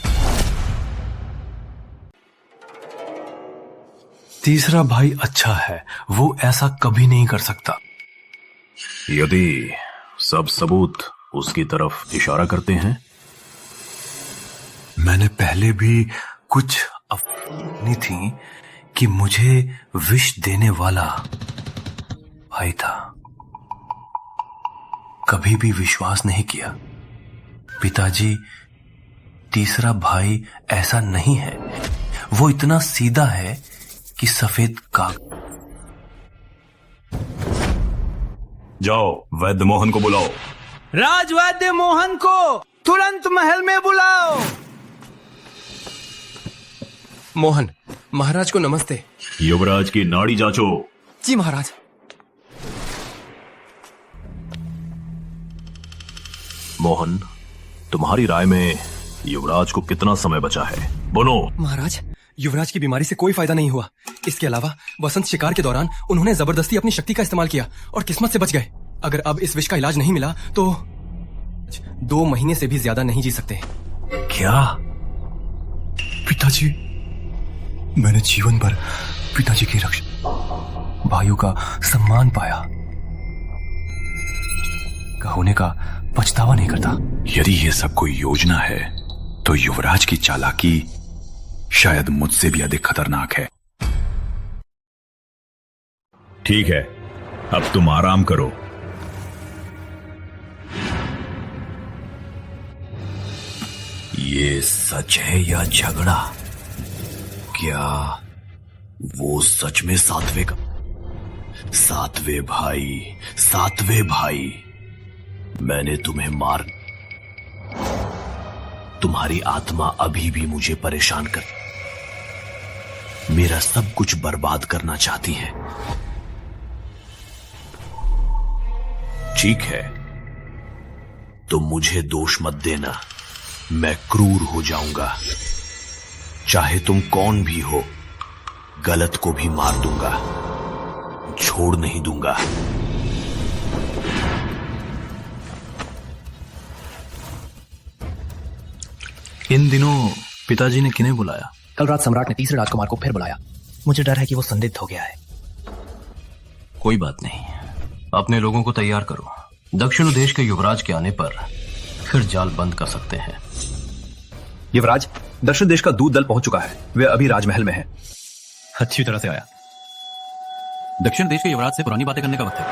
तीसरा भाई अच्छा है, वो ऐसा कभी नहीं कर सकता। यदि सब सबूत उसकी तरफ इशारा करते हैं। मैंने पहले भी कुछ अफवाहें थी कि मुझे विष देने वाला भाई था, कभी भी विश्वास नहीं किया। पिताजी, तीसरा भाई ऐसा नहीं है, वो इतना सीधा है कि सफेद कागज। जाओ, वैद्य मोहन को बुलाओ। राजवैद्य मोहन को तुरंत महल में बुलाओ। मोहन, महाराज को नमस्ते। युवराज की नाड़ी जांचो। जी महाराज। मोहन, तुम्हारी राय में युवराज को कितना समय बचा है? बोलो। महाराज, युवराज की बीमारी से कोई फायदा नहीं हुआ। इसके अलावा वसंत शिकार के दौरान उन्होंने जबरदस्ती अपनी शक्ति का इस्तेमाल किया और किस्मत से बच गए। अगर अब इस विष का इलाज नहीं मिला तो 2 महीने से भी ज्यादा नहीं जी सकते। क्या? पिताजी, मैंने जीवन भर पिताजी की रक्षा, भाइयों का सम्मान पाया, होने का पछतावा नहीं करता। यदि ये सब कोई योजना है तो युवराज की चालाकी शायद मुझसे भी अधिक खतरनाक है। ठीक है, अब तुम आराम करो। ये सच है या झगड़ा? क्या वो सच में सातवें भाई, मैंने तुम्हें मार, तुम्हारी आत्मा अभी भी मुझे परेशान कर, मेरा सब कुछ बर्बाद करना चाहती है। ठीक है, तो मुझे दोष मत देना, मैं क्रूर हो जाऊंगा। चाहे तुम कौन भी हो, गलत को भी मार दूंगा, छोड़ नहीं दूंगा। इन दिनों पिताजी ने किन्हें बुलाया? कल रात सम्राट ने तीसरे राजकुमार को फिर बुलाया। मुझे डर है कि वो संदिग्ध हो गया है। कोई बात नहीं, अपने लोगों को तैयार करो। दक्षिण देश के युवराज के आने पर फिर जाल बंद कर सकते हैं। युवराज, दक्षिण देश का दूत दल पहुंच चुका है। वे अभी राजमहल में है। अच्छी तरह से आया। दक्षिण देश के युवराज से पुरानी बातें करने का वक्त है,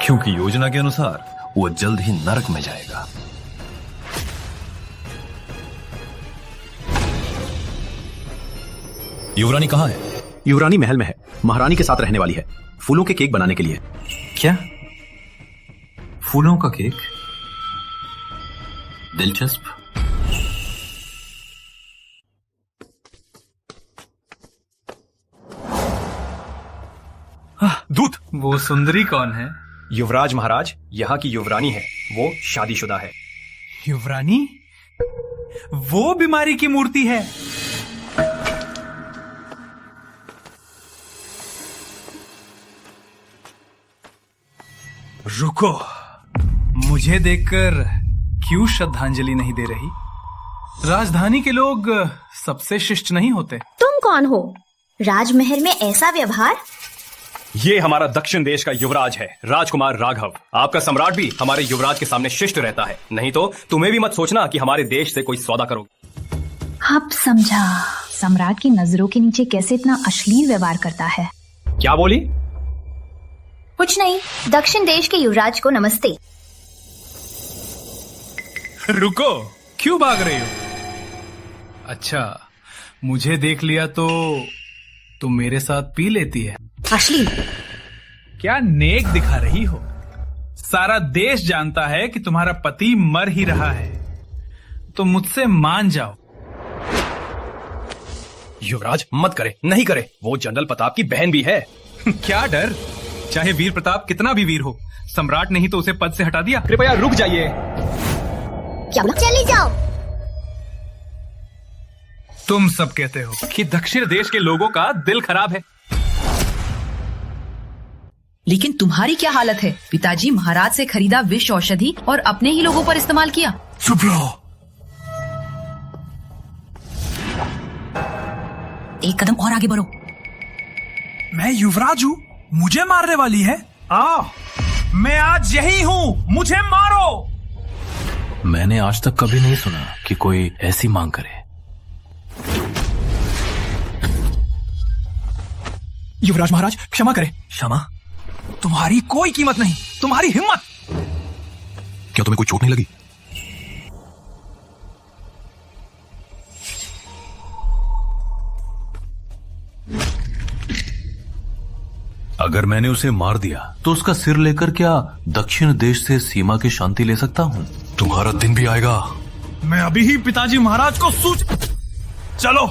क्योंकि योजना के अनुसार वो जल्द ही नरक में जाएगा। युवरानी कहाँ है? युवरानी महल में है, महारानी के साथ रहने वाली है, फूलों के केक बनाने के लिए। क्या? फूलों का केक? दिलचस्प। दूत, वो सुंदरी कौन है? युवराज महाराज, यहाँ की युवरानी है, वो शादीशुदा है। युवरानी? वो बीमारी की मूर्ति है। रुको, मुझे देखकर क्यों श्रद्धांजलि नहीं दे रही? राजधानी के लोग सबसे शिष्ट नहीं होते। तुम कौन हो? राजमहल में ऐसा व्यवहार? ये हमारा दक्षिण देश का युवराज है, राजकुमार राघव। आपका सम्राट भी हमारे युवराज के सामने शिष्ट रहता है, नहीं तो तुम्हें भी मत सोचना कि हमारे देश से कोई सौदा करोगे। अब समझा सम्राट की नजरों के नीचे कैसे इतना अश्लील व्यवहार करता है। क्या बोली? कुछ नहीं, दक्षिण देश के युवराज को नमस्ते। रुको, क्यों भाग रही हो? अच्छा, मुझे देख लिया तो तुम मेरे साथ पी लेती है। अश्लील। क्या नेक दिखा रही हो। सारा देश जानता है कि तुम्हारा पति मर ही रहा है, तो मुझसे मान जाओ। युवराज मत करे, नहीं करे, वो जनरल प्रताप की बहन भी है। क्या डर, चाहे वीर प्रताप कितना भी वीर हो, सम्राट ने ही तो उसे पद से हटा दिया। कृपया रुक जाइए। क्या बोला? चली जाओ। तुम सब कहते हो कि दक्षिण देश के लोगों का दिल खराब है, लेकिन तुम्हारी क्या हालत है? पिताजी महाराज से खरीदा विष औषधि और अपने ही लोगों पर इस्तेमाल किया। चुप रहो। एक कदम और आगे बढ़ो। मैं युवराज हूँ, मुझे मारने वाली है? मैं आज यही हूँ, मुझे मारो। मैंने आज तक कभी नहीं सुना कि कोई ऐसी मांग करे। युवराज महाराज क्षमा करें। क्षमा? तुम्हारी कोई कीमत नहीं, तुम्हारी हिम्मत। क्या तुम्हें कोई चोट नहीं लगी? अगर मैंने उसे मार दिया तो उसका सिर लेकर क्या दक्षिण देश से सीमा की शांति ले सकता हूँ? तुम्हारा दिन भी आएगा। मैं अभी ही पिताजी महाराज को चलो।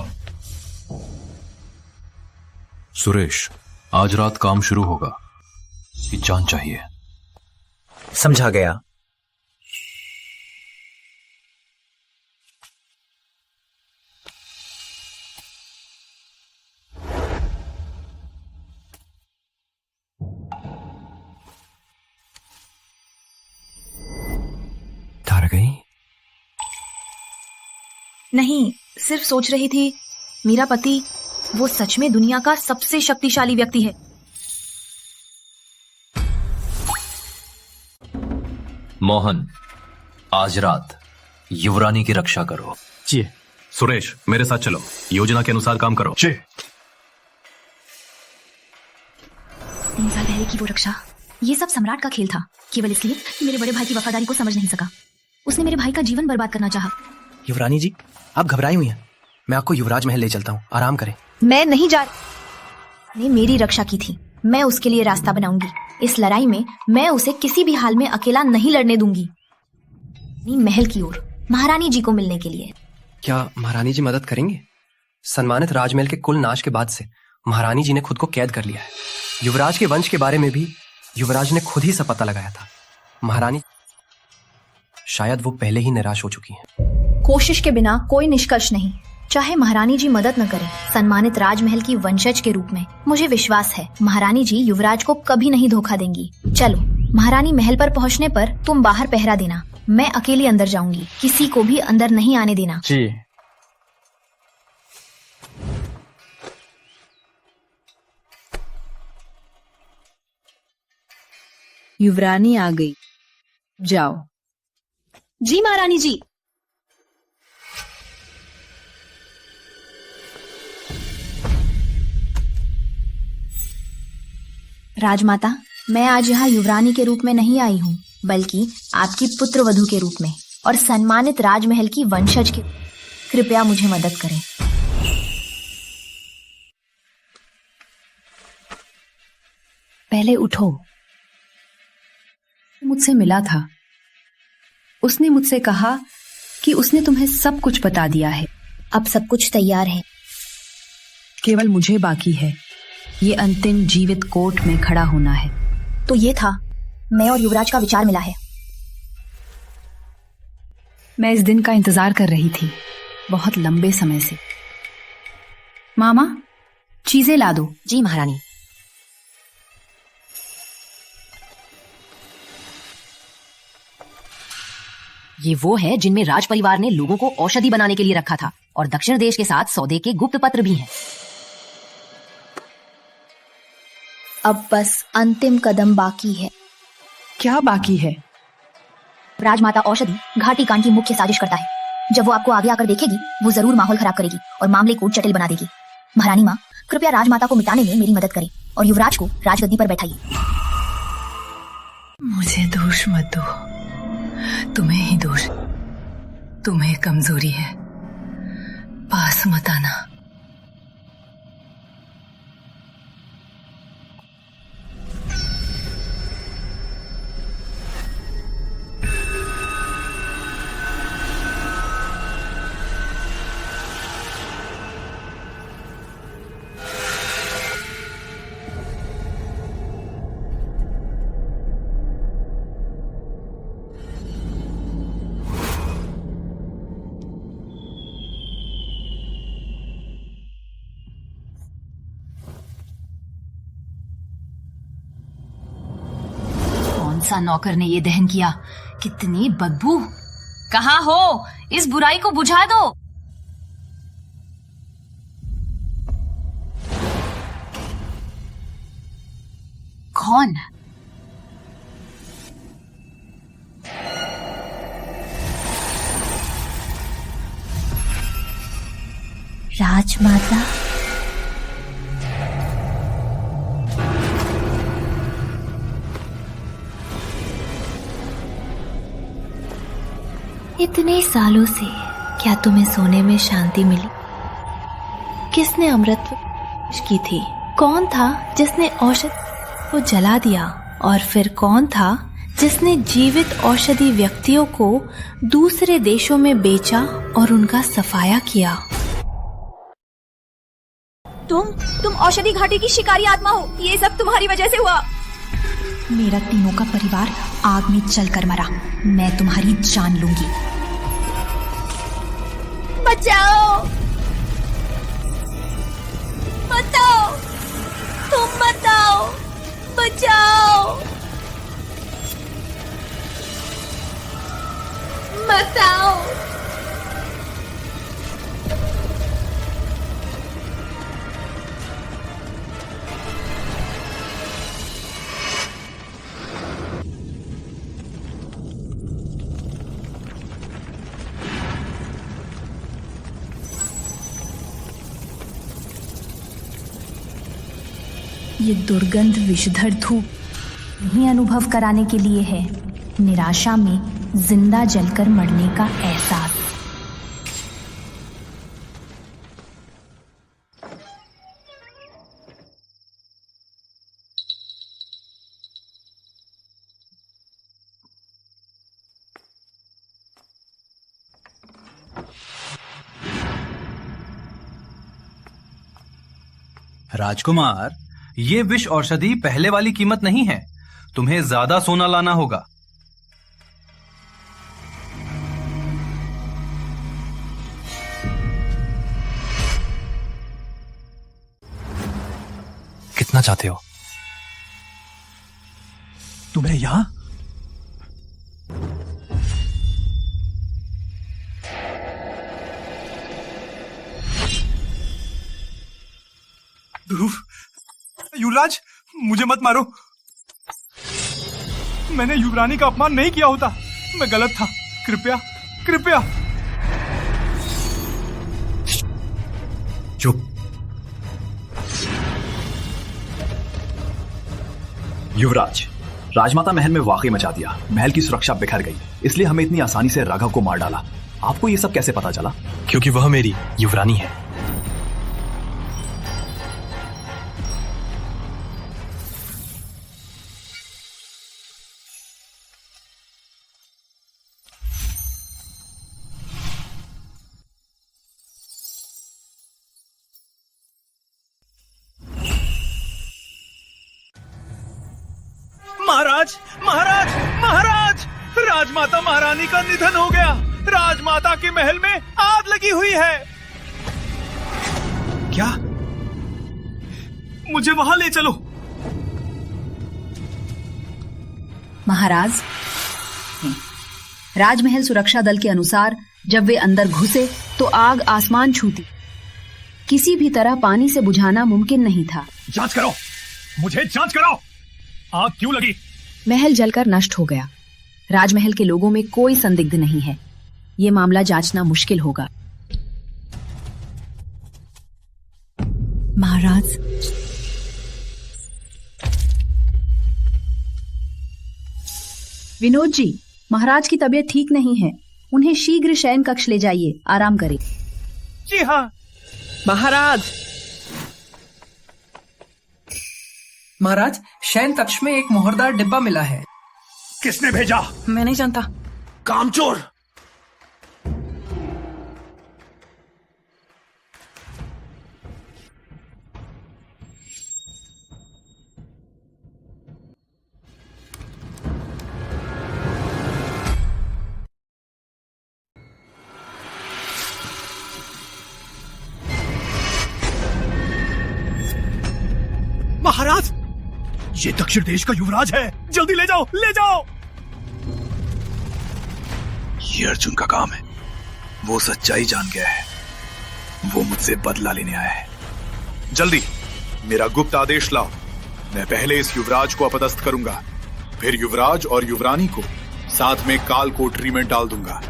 सुरेश, आज रात काम शुरू होगा। कि जान चाहिए। समझा गया। तार गई? नहीं, सिर्फ सोच रही थी मेरा पति वो सच में दुनिया का सबसे शक्तिशाली व्यक्ति है। मोहन, आज रात युवरानी की रक्षा करो। जी। सुरेश, मेरे साथ चलो, योजना के अनुसार काम करो। जी। 3 साल पहले की वो रक्षा, ये सब सम्राट का खेल था, केवल इसलिए कि मेरे बड़े भाई की वफादारी को समझ नहीं सका। उसने मेरे भाई का जीवन बर्बाद करना चाहा। युवरानी जी, आप घबराई हुई हैं। मैं आपको युवराज महल ले चलता हूँ, आराम करें। मैं नहीं जा ने मेरी रक्षा की थी, मैं उसके लिए रास्ता बनाऊंगी। इस लड़ाई में मैं उसे किसी भी हाल में अकेला नहीं लड़ने दूंगी। महल की ओर महारानी जी को मिलने के लिए। क्या महारानी जी मदद करेंगे? सम्मानित राजमहल के कुल नाश के बाद से महारानी जी ने खुद को कैद कर लिया है। युवराज के वंश के बारे में भी युवराज ने खुद ही सब पता लगाया था। महारानी शायद वो पहले ही निराश हो चुकी हैं। कोशिश के बिना कोई निष्कर्ष नहीं। चाहे महारानी जी मदद न करें, सम्मानित राजमहल की वंशज के रूप में मुझे विश्वास है महारानी जी युवराज को कभी नहीं धोखा देंगी। चलो, महारानी महल पर पहुंचने पर तुम बाहर पहरा देना, मैं अकेली अंदर जाऊंगी, किसी को भी अंदर नहीं आने देना। जी। युवरानी आ गई, जाओ। जी महारानी जी। राजमाता, मैं आज यहाँ युवरानी के रूप में नहीं आई हूँ, बल्कि आपकी पुत्रवधू के रूप में और सम्मानित राजमहल की वंशज के। कृपया मुझे मदद करें। पहले उठो। मुझसे मिला था, उसने मुझसे कहा कि उसने तुम्हें सब कुछ बता दिया है। अब सब कुछ तैयार है, केवल मुझे बाकी है ये अंतिम जीवित कोर्ट में खड़ा होना है। तो ये था, मैं और युवराज का विचार मिला है। मैं इस दिन का इंतजार कर रही थी, बहुत लंबे समय से। मामा, चीजें ला दो। जी महारानी। ये वो है जिनमें राज परिवार ने लोगों को औषधि बनाने के लिए रखा था, और दक्षिण देश के साथ सौदे के गुप्त पत्र भी हैं। अब बस अंतिम कदम बाकी है। क्या बाकी है? राजमाता औषधि घाटी कांड की मुख्य साजिश करता है। जब वो आपको आगे आकर देखेगी, वो जरूर माहौल खराब करेगी और मामले को जटिल बना देगी। महारानी माँ, कृपया राजमाता को मिटाने में मेरी मदद करें और युवराज को राजगद्दी पर बैठाइए। मुझे दोष मत दो, तुम्हें ही दोष, तुम्हें कमजोरी है, पास मत आना। सा नौकर ने ये दहन किया? कितनी बदबू! कहाँ हो? इस बुराई को बुझा दो। कौन? राजमाता। इतने सालों से क्या तुम्हें सोने में शांति मिली? किसने अमृत की थी? कौन था जिसने औषधि को जला दिया? और फिर कौन था जिसने जीवित औषधि व्यक्तियों को दूसरे देशों में बेचा और उनका सफाया किया? तुम औषधि घाटी की शिकारी आत्मा हो। ये सब तुम्हारी वजह से हुआ। मेरा तीनों का परिवार आग में जलकर मरा। मैं तुम्हारी जान लूंगी। बचाओ! बताओ! तुम बताओ! बचाओ! बताओ! ये दुर्गंध विषधर धूप नहीं अनुभव कराने के लिए है, निराशा में जिंदा जलकर मरने का एहसास। राजकुमार, ये विष औषधि पहले वाली कीमत नहीं है। तुम्हें ज्यादा सोना लाना होगा। कितना चाहते हो? तुम्हें यहां? ध्रुव, युवराज, मुझे मत मारो। मैंने युवरानी का अपमान नहीं किया होता। मैं गलत था। कृपया कृपया। चुप। युवराज, राजमाता महल में वाकई मचा दिया। महल की सुरक्षा बिखर गई, इसलिए हमें इतनी आसानी से राघव को मार डाला। आपको ये सब कैसे पता चला? क्योंकि वह मेरी युवरानी है। महाराज, महाराज, महाराज! राजमाता महारानी का निधन हो गया। राजमाता के महल में आग लगी हुई है। क्या? मुझे वहां ले चलो। महाराज, राजमहल सुरक्षा दल के अनुसार जब वे अंदर घुसे तो आग आसमान छूती। किसी भी तरह पानी से बुझाना मुमकिन नहीं था। जांच करो, मुझे जांच कराओ। आग क्यों लगी? महल जलकर नष्ट हो गया। राजमहल के लोगों में कोई संदिग्ध नहीं है। ये मामला जांचना मुश्किल होगा। महाराज, विनोद जी, महाराज की तबीयत ठीक नहीं है। उन्हें शीघ्र शयन कक्ष ले जाइए, आराम करें। जी हाँ। महाराज, महाराज, शयन कक्ष में एक मोहरदार डिब्बा मिला है। किसने भेजा? मैं नहीं जानता। कामचोर! महाराज, ये दक्षिण देश का युवराज है, जल्दी ले जाओ, ले जाओ। ये अर्जुन का काम है। वो सच्चाई जान गया है। वो मुझसे बदला लेने आया है। जल्दी मेरा गुप्त आदेश लाओ। मैं पहले इस युवराज को अपदस्थ करूंगा, फिर युवराज और युवरानी को साथ में काल कोठरी में डाल दूंगा।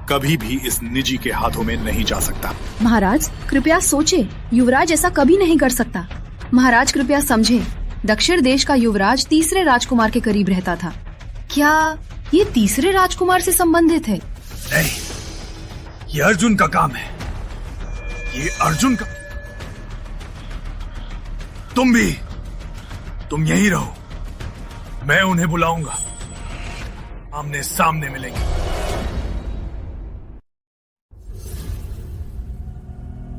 कभी भी इस निजी के हाथों में नहीं जा सकता। महाराज कृपया सोचे, युवराज ऐसा कभी नहीं कर सकता। महाराज कृपया समझे, दक्षिण देश का युवराज तीसरे राजकुमार के करीब रहता था। क्या ये तीसरे राजकुमार से संबंधित है? नहीं, ये अर्जुन का काम है। ये अर्जुन का। तुम यहीं रहो, मैं उन्हें बुलाऊंगा, आमने सामने मिलेंगे।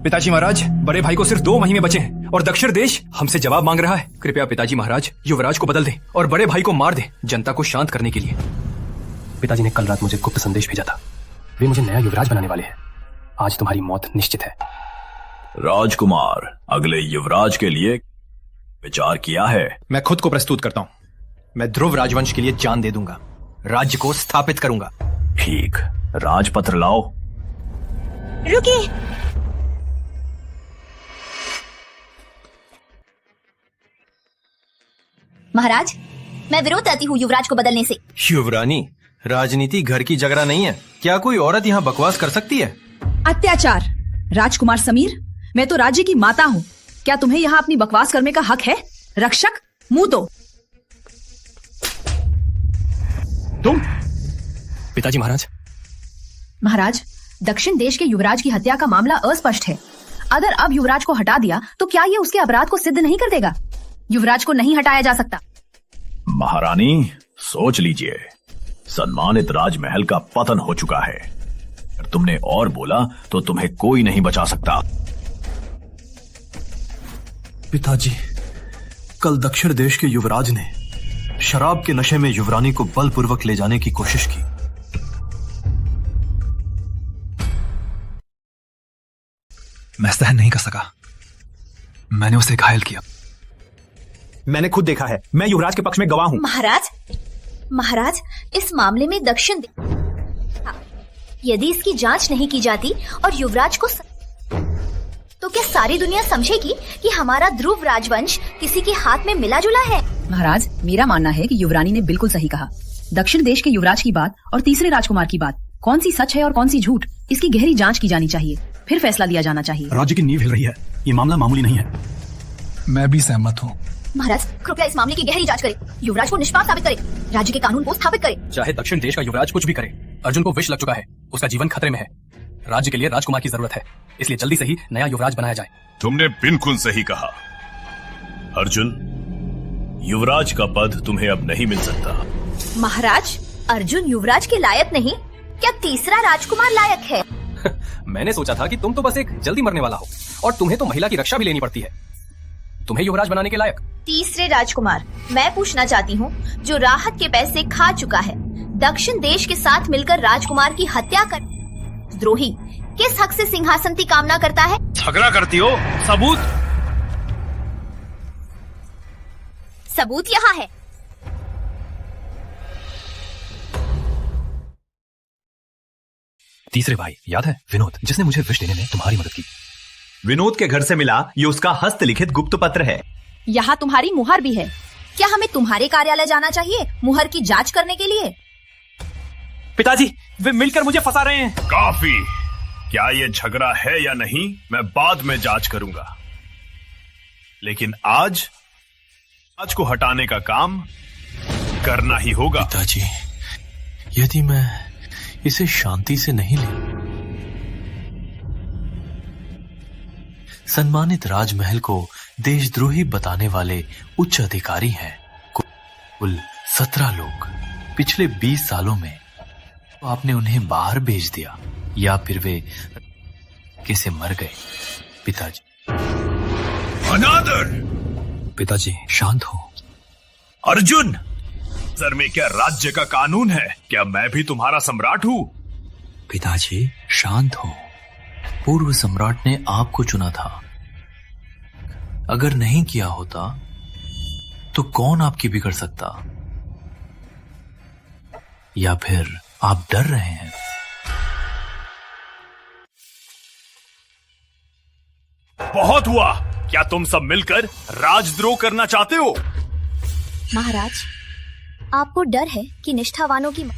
पिताजी महाराज, बड़े भाई को सिर्फ 2 महीने बचे हैं और दक्षिण देश हमसे जवाब मांग रहा है। कृपया पिताजी महाराज युवराज को बदल दें और बड़े भाई को मार दें, जनता को शांत करने के लिए। पिताजी ने कल रात मुझे गुप्त संदेश भेजा था। वे मुझे नया युवराज बनाने वाले हैं। आज तुम्हारी मौत निश्चित है। राजकुमार, अगले युवराज के लिए विचार किया है? मैं खुद को प्रस्तुत करता हूं। मैं ध्रुव राजवंश के लिए जान दे दूंगा, राज्य को स्थापित करूंगा। ठीक, राजपत्र लाओ। रुकिए। महाराज, मैं विरोध करती हूँ युवराज को बदलने से। युवरानी, राजनीति घर की जगह नहीं है। क्या कोई औरत यहाँ बकवास कर सकती है? अत्याचार। राजकुमार समीर, मैं तो राज्य की माता हूँ। क्या तुम्हें यहाँ अपनी बकवास करने का हक है? रक्षक, मुंह दो। तुम? पिताजी महाराज। महाराज, दक्षिण देश के युवराज की हत्या का मामला अस्पष्ट है। अगर अब युवराज को हटा दिया तो क्या ये उसके अपराध को सिद्ध नहीं कर देगा? युवराज को नहीं हटाया जा सकता। महारानी, सोच लीजिए, सम्मानित राजमहल का पतन हो चुका है। अगर तुमने और बोला तो तुम्हें कोई नहीं बचा सकता। पिताजी, कल दक्षिण देश के युवराज ने शराब के नशे में युवरानी को बलपूर्वक ले जाने की कोशिश की। मैं सहन नहीं कर सका। मैंने उसे घायल किया। मैंने खुद देखा है। मैं युवराज के पक्ष में गवाह हूँ। महाराज, इस मामले में यदि इसकी जांच नहीं की जाती और युवराज को तो क्या सारी दुनिया समझेगी कि हमारा ध्रुव राजवंश किसी के हाथ में मिला जुला है? महाराज, मेरा मानना है कि युवरानी ने बिल्कुल सही कहा। दक्षिण देश के युवराज की बात और तीसरे राजकुमार की बात, कौन सी सच है और कौन सी झूठ, इसकी गहरी जांच की जानी चाहिए, फिर फैसला लिया जाना चाहिए। राज्य की नींव हिल रही है। ये मामला मामूली नहीं है। मैं भी सहमत हूँ। महाराज, कृपया इस मामले की गहरी जांच करें, युवराज को निष्पाप साबित करें, राज्य के कानून को स्थापित करें। चाहे दक्षिण देश का युवराज कुछ भी करे, अर्जुन को विष लग चुका है, उसका जीवन खतरे में है। राज्य के लिए राजकुमार की जरूरत है, इसलिए जल्दी से ही नया युवराज बनाया जाए। तुमने बिल्कुल सही कहा अर्जुन। युवराज का पद तुम्हें अब नहीं मिल सकता। महाराज, अर्जुन युवराज के लायक नहीं, क्या तीसरा राजकुमार लायक है? मैंने सोचा था कि तुम तो बस एक जल्दी मरने वाला हो और तुम्हें तो महिला की रक्षा भी लेनी पड़ती है। तुम्हें युवराज बनाने के लायक तीसरे राजकुमार, मैं पूछना चाहती हूँ, जो राहत के पैसे खा चुका है, दक्षिण देश के साथ मिलकर राजकुमार की हत्या कर द्रोही किस हक से सिंहासन की कामना करता है? झगड़ा करती हो? सबूत? सबूत यहाँ है। तीसरे भाई, याद है विनोद, जिसने मुझे विष देने में तुम्हारी मदद की? विनोद के घर से मिला ये उसका हस्तलिखित गुप्त पत्र है। यहाँ तुम्हारी मुहर भी है। क्या हमें तुम्हारे कार्यालय जाना चाहिए मुहर की जांच करने के लिए? पिताजी, वे मिलकर मुझे फंसा रहे हैं। काफी। क्या ये झगड़ा है या नहीं मैं बाद में जांच करूंगा, लेकिन आज को हटाने का काम करना ही होगा। पिताजी, यदि मैं इसे शांति से नहीं ले, सम्मानित राजमहल को देशद्रोही बताने वाले उच्च अधिकारी हैं, कुल 17 लोग। पिछले 20 सालों में तो आपने उन्हें बाहर भेज दिया या फिर वे कैसे मर गए। पिताजी, अनादर। पिताजी शांत हो। अर्जुन, सर में क्या राज्य का कानून है? क्या मैं भी तुम्हारा सम्राट हूँ? पिताजी शांत हो। पूर्व सम्राट ने आपको चुना था। अगर नहीं किया होता तो कौन आपकी बिगड़ सकता? या फिर आप डर रहे हैं? बहुत हुआ। क्या तुम सब मिलकर राजद्रोह करना चाहते हो? महाराज, आपको डर है कि निष्ठावानों की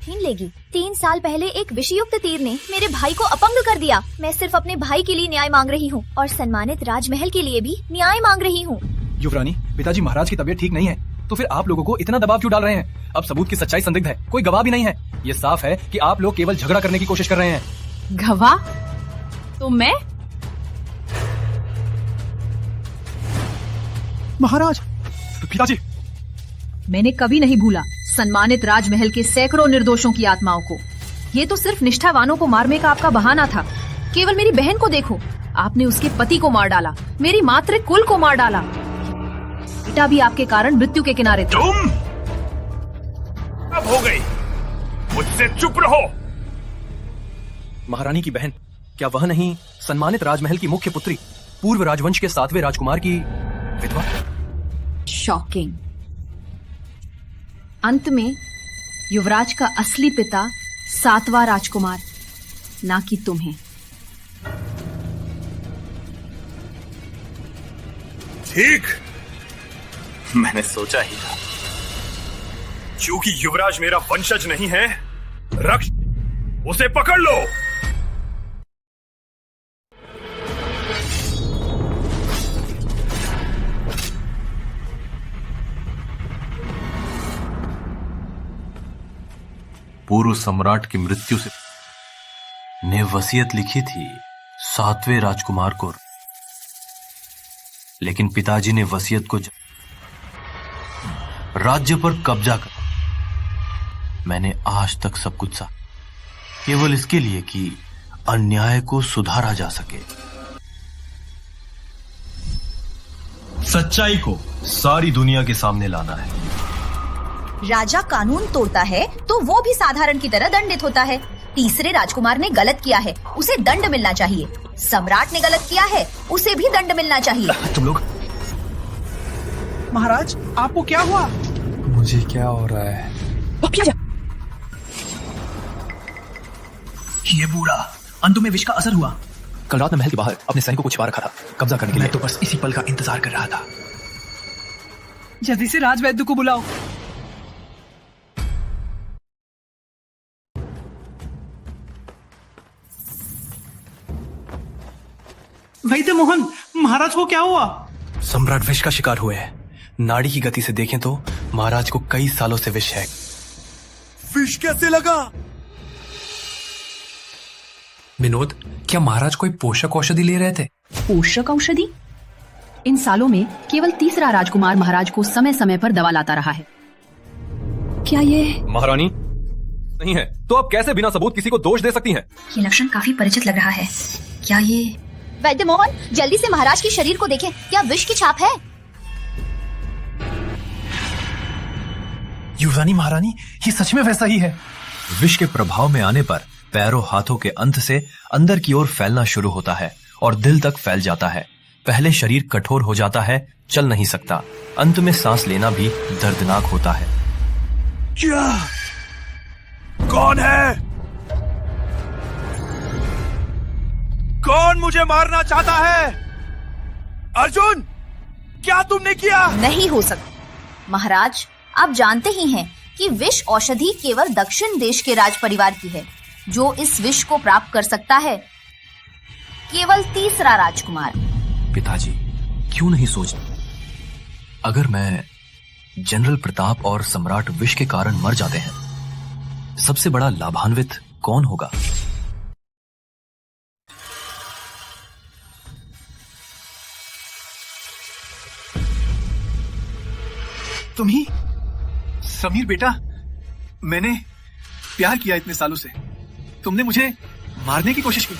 छीन लेगी। 3 साल पहले एक विषयुक्त तीर ने मेरे भाई को अपंग कर दिया। मैं सिर्फ अपने भाई के लिए न्याय मांग रही हूँ और सम्मानित राजमहल के लिए भी न्याय मांग रही हूँ। युवरानी, पिताजी महाराज की तबीयत ठीक नहीं है, तो फिर आप लोगों को इतना दबाव क्यों डाल रहे हैं? अब सबूत की सच्चाई संदिग्ध है, कोई गवाह भी नहीं है। ये साफ है कि आप लोग केवल झगड़ा करने की कोशिश कर रहे हैं। गवाह? तो मैं? महाराज, पिताजी। मैंने कभी नहीं भूला सम्मानित राजमहल के सैकड़ों निर्दोषों की आत्माओं को। ये तो सिर्फ निष्ठावानों को मारने का आपका बहाना था। केवल मेरी बहन को देखो, आपने उसके पति को मार डाला, मेरी मातृ कुल को मार डाला। बेटा भी आपके कारण मृत्यु के किनारे था। तुम अब हो गई, मुझसे चुप रहो। महारानी की बहन, क्या वह नहीं सम्मानित राजमहल की मुख्य पुत्री, पूर्व राजवंश के 7वें राजकुमार की विधवा? शॉकिंग। अंत में युवराज का असली पिता 7वां राजकुमार, ना कि तुम्हें। ठीक, मैंने सोचा ही था। क्योंकि युवराज मेरा वंशज नहीं है, रक्ष उसे पकड़ लो। पूर्व सम्राट की मृत्यु से ने वसीयत लिखी थी 7वें राजकुमार को, लेकिन पिताजी ने वसीयत को राज्य पर कब्जा कर। मैंने आज तक सब कुछ सहा, केवल इसके लिए कि अन्याय को सुधारा जा सके। सच्चाई को सारी दुनिया के सामने लाना है। राजा कानून तोड़ता है तो वो भी साधारण की तरह दंडित होता है। तीसरे राजकुमार ने गलत किया है, उसे दंड मिलना चाहिए। सम्राट ने गलत किया है, उसे भी दंड मिलना चाहिए। तुम लोग। महाराज, आपको क्या हुआ? मुझे क्या हो रहा है? ये बूढ़ा, अंत में विष का असर हुआ। कल रात में महल के बाहर अपने सैनिकों को छिपा रखा था, कब्जा करने के लिए। मैं तो बस इसी पल का इंतजार कर रहा था। जल्दी से राजवैद्य को बुलाओ। वैद्य मोहन, महाराज को क्या हुआ? सम्राट विष का शिकार हुए हैं। नाड़ी की गति से देखें तो महाराज को कई सालों से विष है। विष कैसे लगा? विनोद, क्या महाराज कोई पोषक औषधि ले रहे थे? पोषक औषधि? इन सालों में केवल तीसरा राजकुमार महाराज को समय समय पर दवा लाता रहा है। क्या ये महारानी नहीं है तो आप कैसे बिना सबूत किसी को दोष दे सकती हैं? ये लक्षण काफी परिचित लग रहा है। क्या ये? वैद्य मोहन, जल्दी से महाराज के शरीर को देखें, क्या विष की छाप है? युवरानी महारानी, ये सच में वैसा ही है। विष के प्रभाव में आने पर पैरों हाथों के अंत से अंदर की ओर फैलना शुरू होता है और दिल तक फैल जाता है। पहले शरीर कठोर हो जाता है, चल नहीं सकता। अंत में सांस लेना भी दर्दनाक होता है। क्या? कौन है? कौन मुझे मारना चाहता है? अर्जुन, क्या तुमने किया? नहीं हो सकता महाराज, आप जानते ही हैं कि विष औषधि केवल दक्षिण देश के राज परिवार की है। जो इस विष को प्राप्त कर सकता है केवल तीसरा राजकुमार। पिताजी, क्यों नहीं सोचते? अगर मैं, जनरल प्रताप और सम्राट विष के कारण मर जाते हैं, सबसे बड़ा लाभान्वित कौन होगा? तुम ही? समीर बेटा, मैंने प्यार किया इतने सालों से। तुमने मुझे मारने की कोशिश की।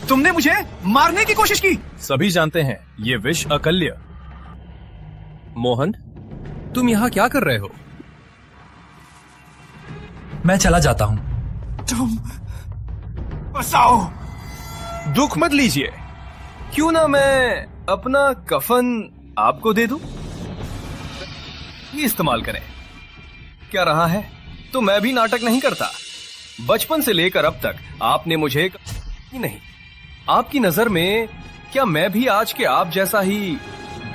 तुमने मुझे मारने की कोशिश की। सभी जानते हैं ये विष अकल्य। मोहन, तुम यहाँ क्या कर रहे हो? मैं चला जाता हूँ। तुम बसाओ। दुख मत लीजिए, क्यों ना मैं अपना कफन आपको दे दूं? ही इस्तेमाल करें। क्या रहा है तो मैं भी नाटक नहीं करता। बचपन से लेकर अब तक आपने मुझे नहीं, आपकी नजर में क्या मैं भी आज के आप जैसा ही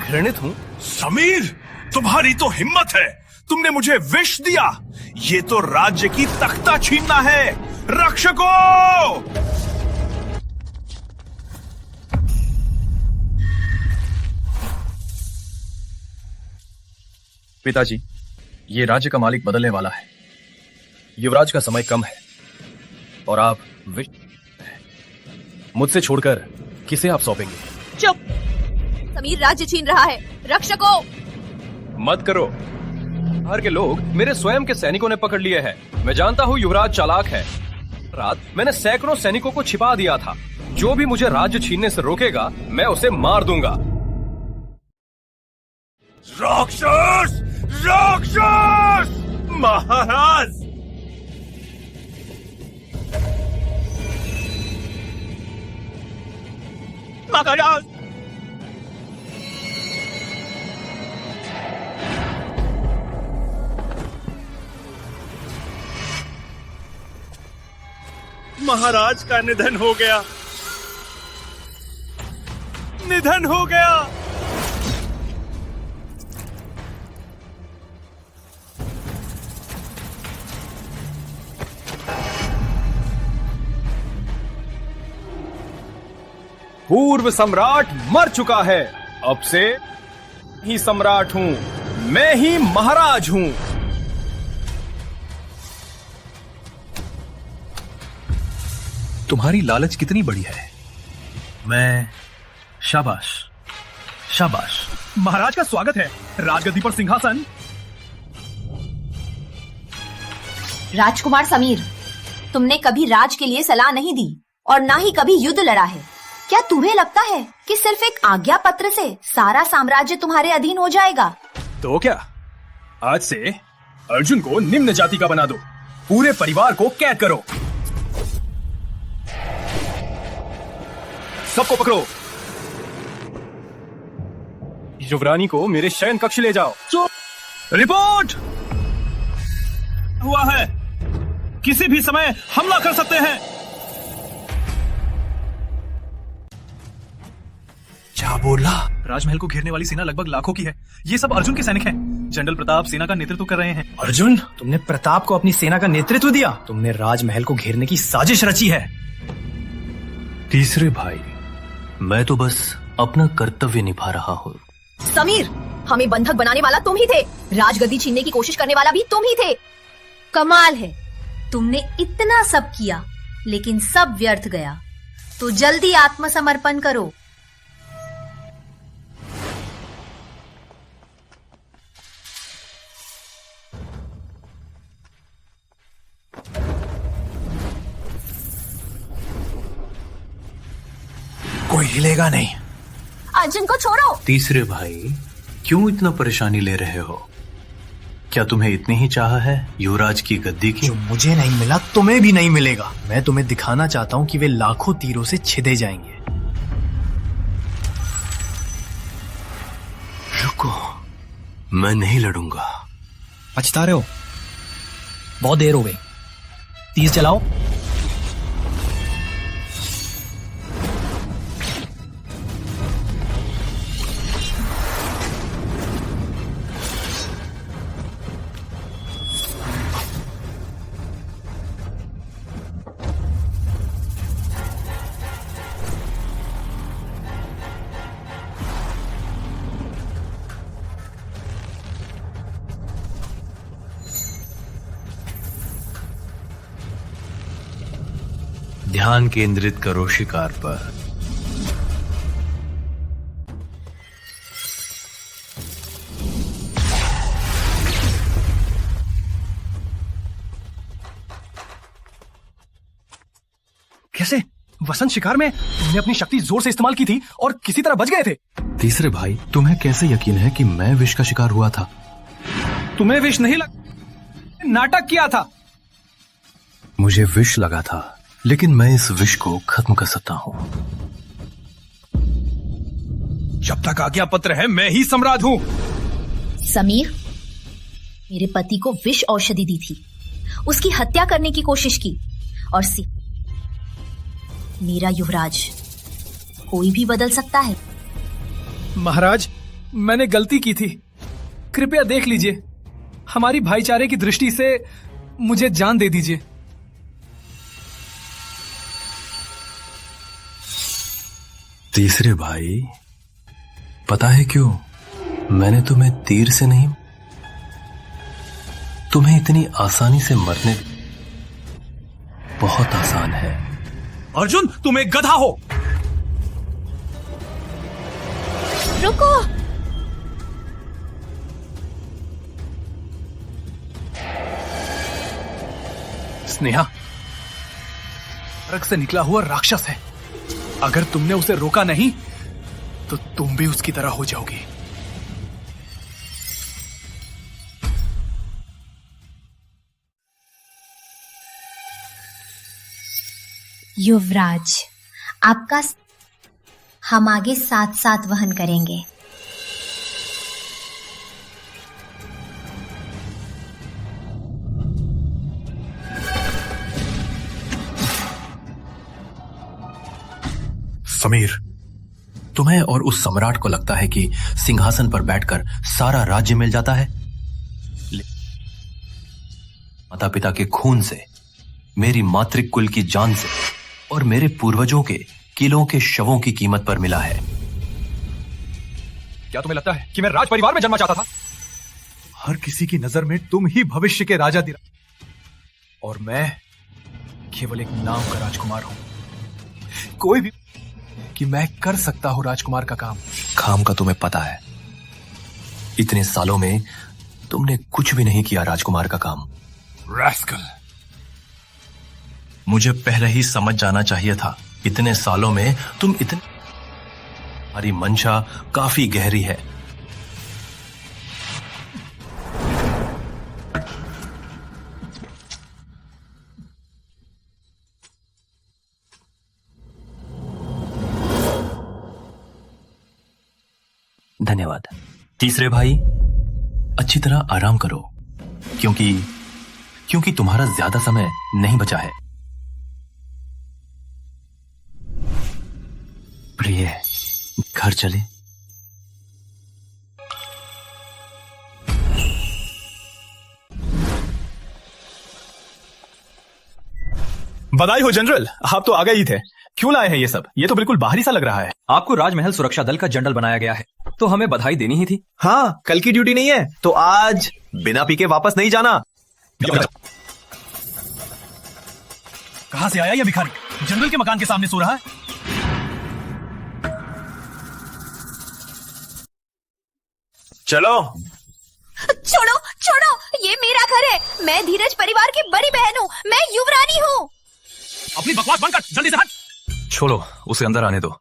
घृणित हूँ? समीर, तुम्हारी तो हिम्मत है, तुमने मुझे विष दिया। ये तो राज्य की तख्ता छीनना है। रक्षकों! पिताजी, ये राज्य का मालिक बदलने वाला है। युवराज का समय कम है और आप मुझसे छोड़कर किसे आप सौंपेंगे? चुप! समीर राज्य छीन रहा है। रक्षकों! मत करो। बाहर के लोग मेरे स्वयं के सैनिकों ने पकड़ लिए हैं। मैं जानता हूँ युवराज चालाक है। रात मैंने सैकड़ों सैनिकों को छिपा दिया था। जो भी मुझे राज्य छीनने से रोकेगा मैं उसे मार दूंगा। राक्षस! राक्षस! महाराज! महाराज! महाराज का निधन हो गया। निधन हो गया। पूर्व सम्राट मर चुका है। अब से ही सम्राट हूं, मैं ही महाराज हूं। तुम्हारी लालच कितनी बड़ी है। मैं शाबाश शाबाश। महाराज का स्वागत है। राजगद्दी पर सिंहासन। राजकुमार समीर, तुमने कभी राज के लिए सलाह नहीं दी और ना ही कभी युद्ध लड़ा है। क्या तुम्हें लगता है कि सिर्फ एक आज्ञा पत्र से सारा साम्राज्य तुम्हारे अधीन हो जाएगा? तो क्या आज से अर्जुन को निम्न जाति का बना दो, पूरे परिवार को कैद करो। सबको पकड़ो। युवरानी को मेरे शयन कक्ष ले जाओ। रिपोर्ट हुआ है, किसी भी समय हमला कर सकते हैं। क्या बोला? राजमहल को घेरने वाली सेना लगभग लाखों की है। ये सब अर्जुन के सैनिक हैं। जनरल प्रताप सेना का नेतृत्व कर रहे हैं। अर्जुन, तुमने प्रताप को अपनी सेना का नेतृत्व दिया। तुमने राजमहल को घेरने की साजिश रची है। तीसरे भाई, मैं तो बस अपना कर्तव्य निभा रहा हूँ। समीर, हमें बंधक बनाने वाला तुम ही थे। राजगद्दी छीनने की कोशिश करने वाला भी तुम ही थे। कमाल है, तुमने इतना सब किया लेकिन सब व्यर्थ गया। तो जल्दी आत्मसमर्पण करो। कोई हिलेगा नहीं। अर्जुन को छोड़ो। तीसरे भाई, क्यों इतना परेशानी ले रहे हो? क्या तुम्हें इतनी ही चाह है युवराज की गद्दी की? जो मुझे नहीं मिला तुम्हें भी नहीं मिलेगा। मैं तुम्हें दिखाना चाहता हूँ कि वे लाखों तीरों से छिदे जाएंगे। रुको, मैं नहीं लड़ूंगा। पछता रहे हो? बहुत देर हो गई। तीर चलाओ। ध्यान केंद्रित करो शिकार पर। कैसे? वसंत शिकार में तुमने अपनी शक्ति जोर से इस्तेमाल की थी और किसी तरह बच गए थे। तीसरे भाई, तुम्हें कैसे यकीन है कि मैं विष का शिकार हुआ था? तुम्हें विष नहीं लगा, नाटक किया था। मुझे विष लगा था, लेकिन मैं इस विष को खत्म कर सकता हूं। जब तक आज्ञा पत्र है मैं ही सम्राट हूं। समीर, मेरे पति को विष औषधि दी थी, उसकी हत्या करने की कोशिश की और मेरा युवराज कोई भी बदल सकता है। महाराज, मैंने गलती की थी, कृपया देख लीजिए। हमारी भाईचारे की दृष्टि से मुझे जान दे दीजिए। तीसरे भाई, पता है क्यों मैंने तुम्हें तीर से नहीं, तुम्हें इतनी आसानी से मरने बहुत आसान है। अर्जुन, तुम एक गधा हो। रुको। स्नेहा नरक से निकला हुआ राक्षस है। अगर तुमने उसे रोका नहीं तो तुम भी उसकी तरह हो जाओगी। युवराज, आपका हम आगे साथ साथ वहन करेंगे। समीर, तुम्हें और उस सम्राट को लगता है कि सिंहासन पर बैठकर सारा राज्य मिल जाता है? माता पिता के खून से, मेरी मातृकुल की जान से और मेरे पूर्वजों के किलों के शवों की कीमत पर मिला है। क्या तुम्हें लगता है कि मैं राज परिवार में जन्मा चाहता था? हर किसी की नजर में तुम ही भविष्य के राजा और मैं केवल एक नाम का राजकुमार हूं। कोई भी कि मैं कर सकता हूं राजकुमार का काम का तुम्हें पता है, इतने सालों में तुमने कुछ भी नहीं किया राजकुमार का काम। रास्कल, मुझे पहले ही समझ जाना चाहिए था। इतने सालों में तुम इतने, हमारी मंशा काफी गहरी है। धन्यवाद। तीसरे भाई, अच्छी तरह आराम करो, क्योंकि तुम्हारा ज्यादा समय नहीं बचा है। प्रिय, घर चले। बधाई हो जनरल, आप तो आ गए ही थे। क्यों लाए हैं ये सब? ये तो बिल्कुल बाहरी सा लग रहा है। आपको राजमहल सुरक्षा दल का जनरल बनाया गया है, तो हमें बधाई देनी ही थी। हाँ, कल की ड्यूटी नहीं है तो आज बिना पी के वापस नहीं जाना। कहां से आया यह भिखारी? जनरल के मकान के सामने सो रहा है। चलो। छोड़ो छोड़ो, ये मेरा घर है। मैं धीरज परिवार की बड़ी बहन हूँ। मैं युवरानी हूँ। अपनी बकवास बंद कर, जल्दी से हट। छोड़ो, उसे अंदर आने दो।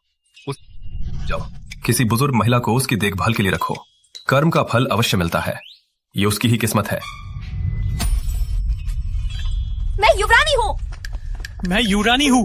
जाओ, किसी बुजुर्ग महिला को उसकी देखभाल के लिए रखो। कर्म का फल अवश्य मिलता है, ये उसकी ही किस्मत है। मैं युवरानी हूँ। मैं युवरानी हूँ।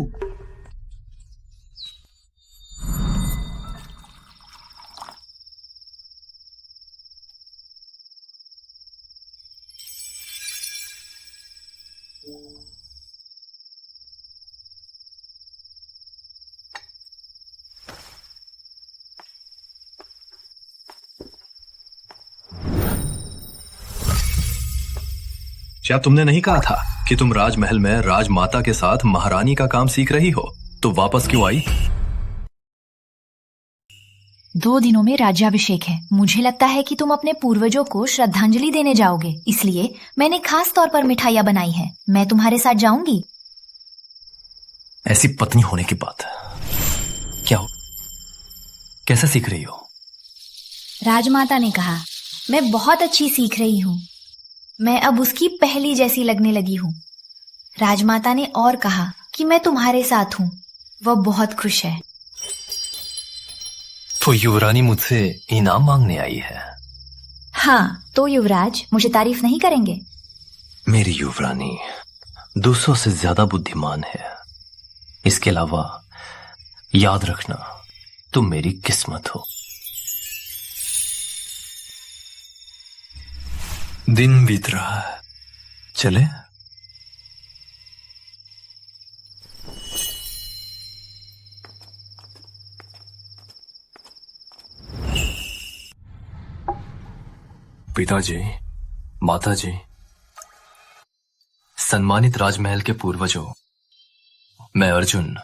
क्या तुमने नहीं कहा था कि तुम राजमहल में राजमाता के साथ महारानी का काम सीख रही हो? तो वापस क्यों आई? 2 दिनों में राज्याभिषेक है। मुझे लगता है कि तुम अपने पूर्वजों को श्रद्धांजलि देने जाओगे, इसलिए मैंने खास तौर पर मिठाइयां बनाई हैं। मैं तुम्हारे साथ जाऊंगी। ऐसी पत्नी होने के बाद क्या हो? कैसे सीख रही हो? राजमाता ने कहा मैं बहुत अच्छी सीख रही हूँ। मैं अब उसकी पहली जैसी लगने लगी हूँ। राजमाता ने और कहा कि मैं तुम्हारे साथ हूँ। वह बहुत खुश है। तो युवरानी मुझसे इनाम मांगने आई है। हाँ, तो युवराज मुझे तारीफ नहीं करेंगे? मेरी युवरानी दूसरों से ज्यादा बुद्धिमान है। इसके अलावा याद रखना, तुम मेरी किस्मत हो। दिन बीत रहा है, चले? पिताजी, माताजी, सम्मानित राजमहल के पूर्वजों, मैं अर्जुन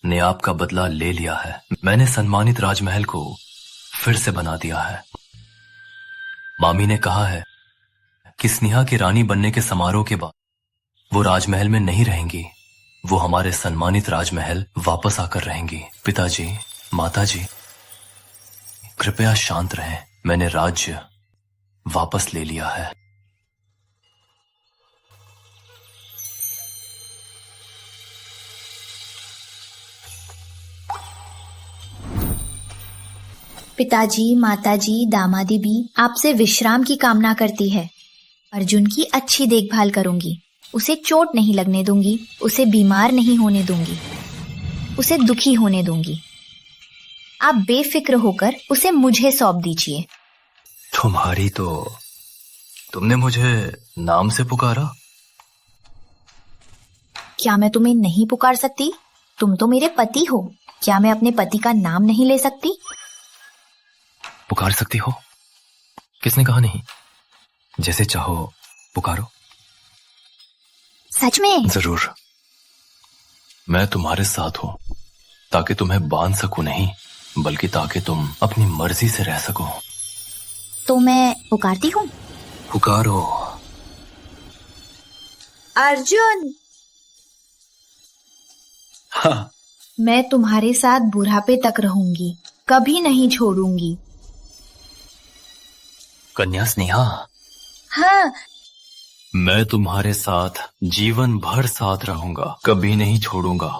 ने आपका बदला ले लिया है। मैंने सम्मानित राजमहल को फिर से बना दिया है। मामी ने कहा है कि स्नेहा की रानी बनने के समारोह के बाद वो राजमहल में नहीं रहेंगी, वो हमारे सम्मानित राजमहल वापस आकर रहेंगी। पिताजी, माताजी, कृपया शांत रहें। मैंने राज्य वापस ले लिया है। पिताजी, माताजी, दामादी भी आपसे विश्राम की कामना करती है। अर्जुन की अच्छी देखभाल करूंगी, उसे चोट नहीं लगने दूंगी, उसे बीमार नहीं होने दूंगी, उसे दुखी होने दूंगी। आप बेफिक्र होकर उसे मुझे सौंप दीजिए। तुम्हारी तो तुमने मुझे नाम से पुकारा। क्या मैं तुम्हें नहीं पुकार सकती? तुम तो मेरे पति हो। क्या मैं अपने पति का नाम नहीं ले सकती? पुकार सकती हो, किसने कहा नहीं? जैसे चाहो पुकारो। सच में? जरूर। मैं तुम्हारे साथ हूं, ताकि तुम्हें बांध सकूं नहीं, बल्कि ताकि तुम अपनी मर्जी से रह सको। तो मैं पुकारती हूँ। पुकारो। अर्जुन। हाँ। मैं तुम्हारे साथ बुढ़ापे तक रहूंगी, कभी नहीं छोड़ूंगी। कन्या स्नेहा। हाँ। मैं तुम्हारे साथ जीवन भर साथ रहूंगा, कभी नहीं छोड़ूंगा।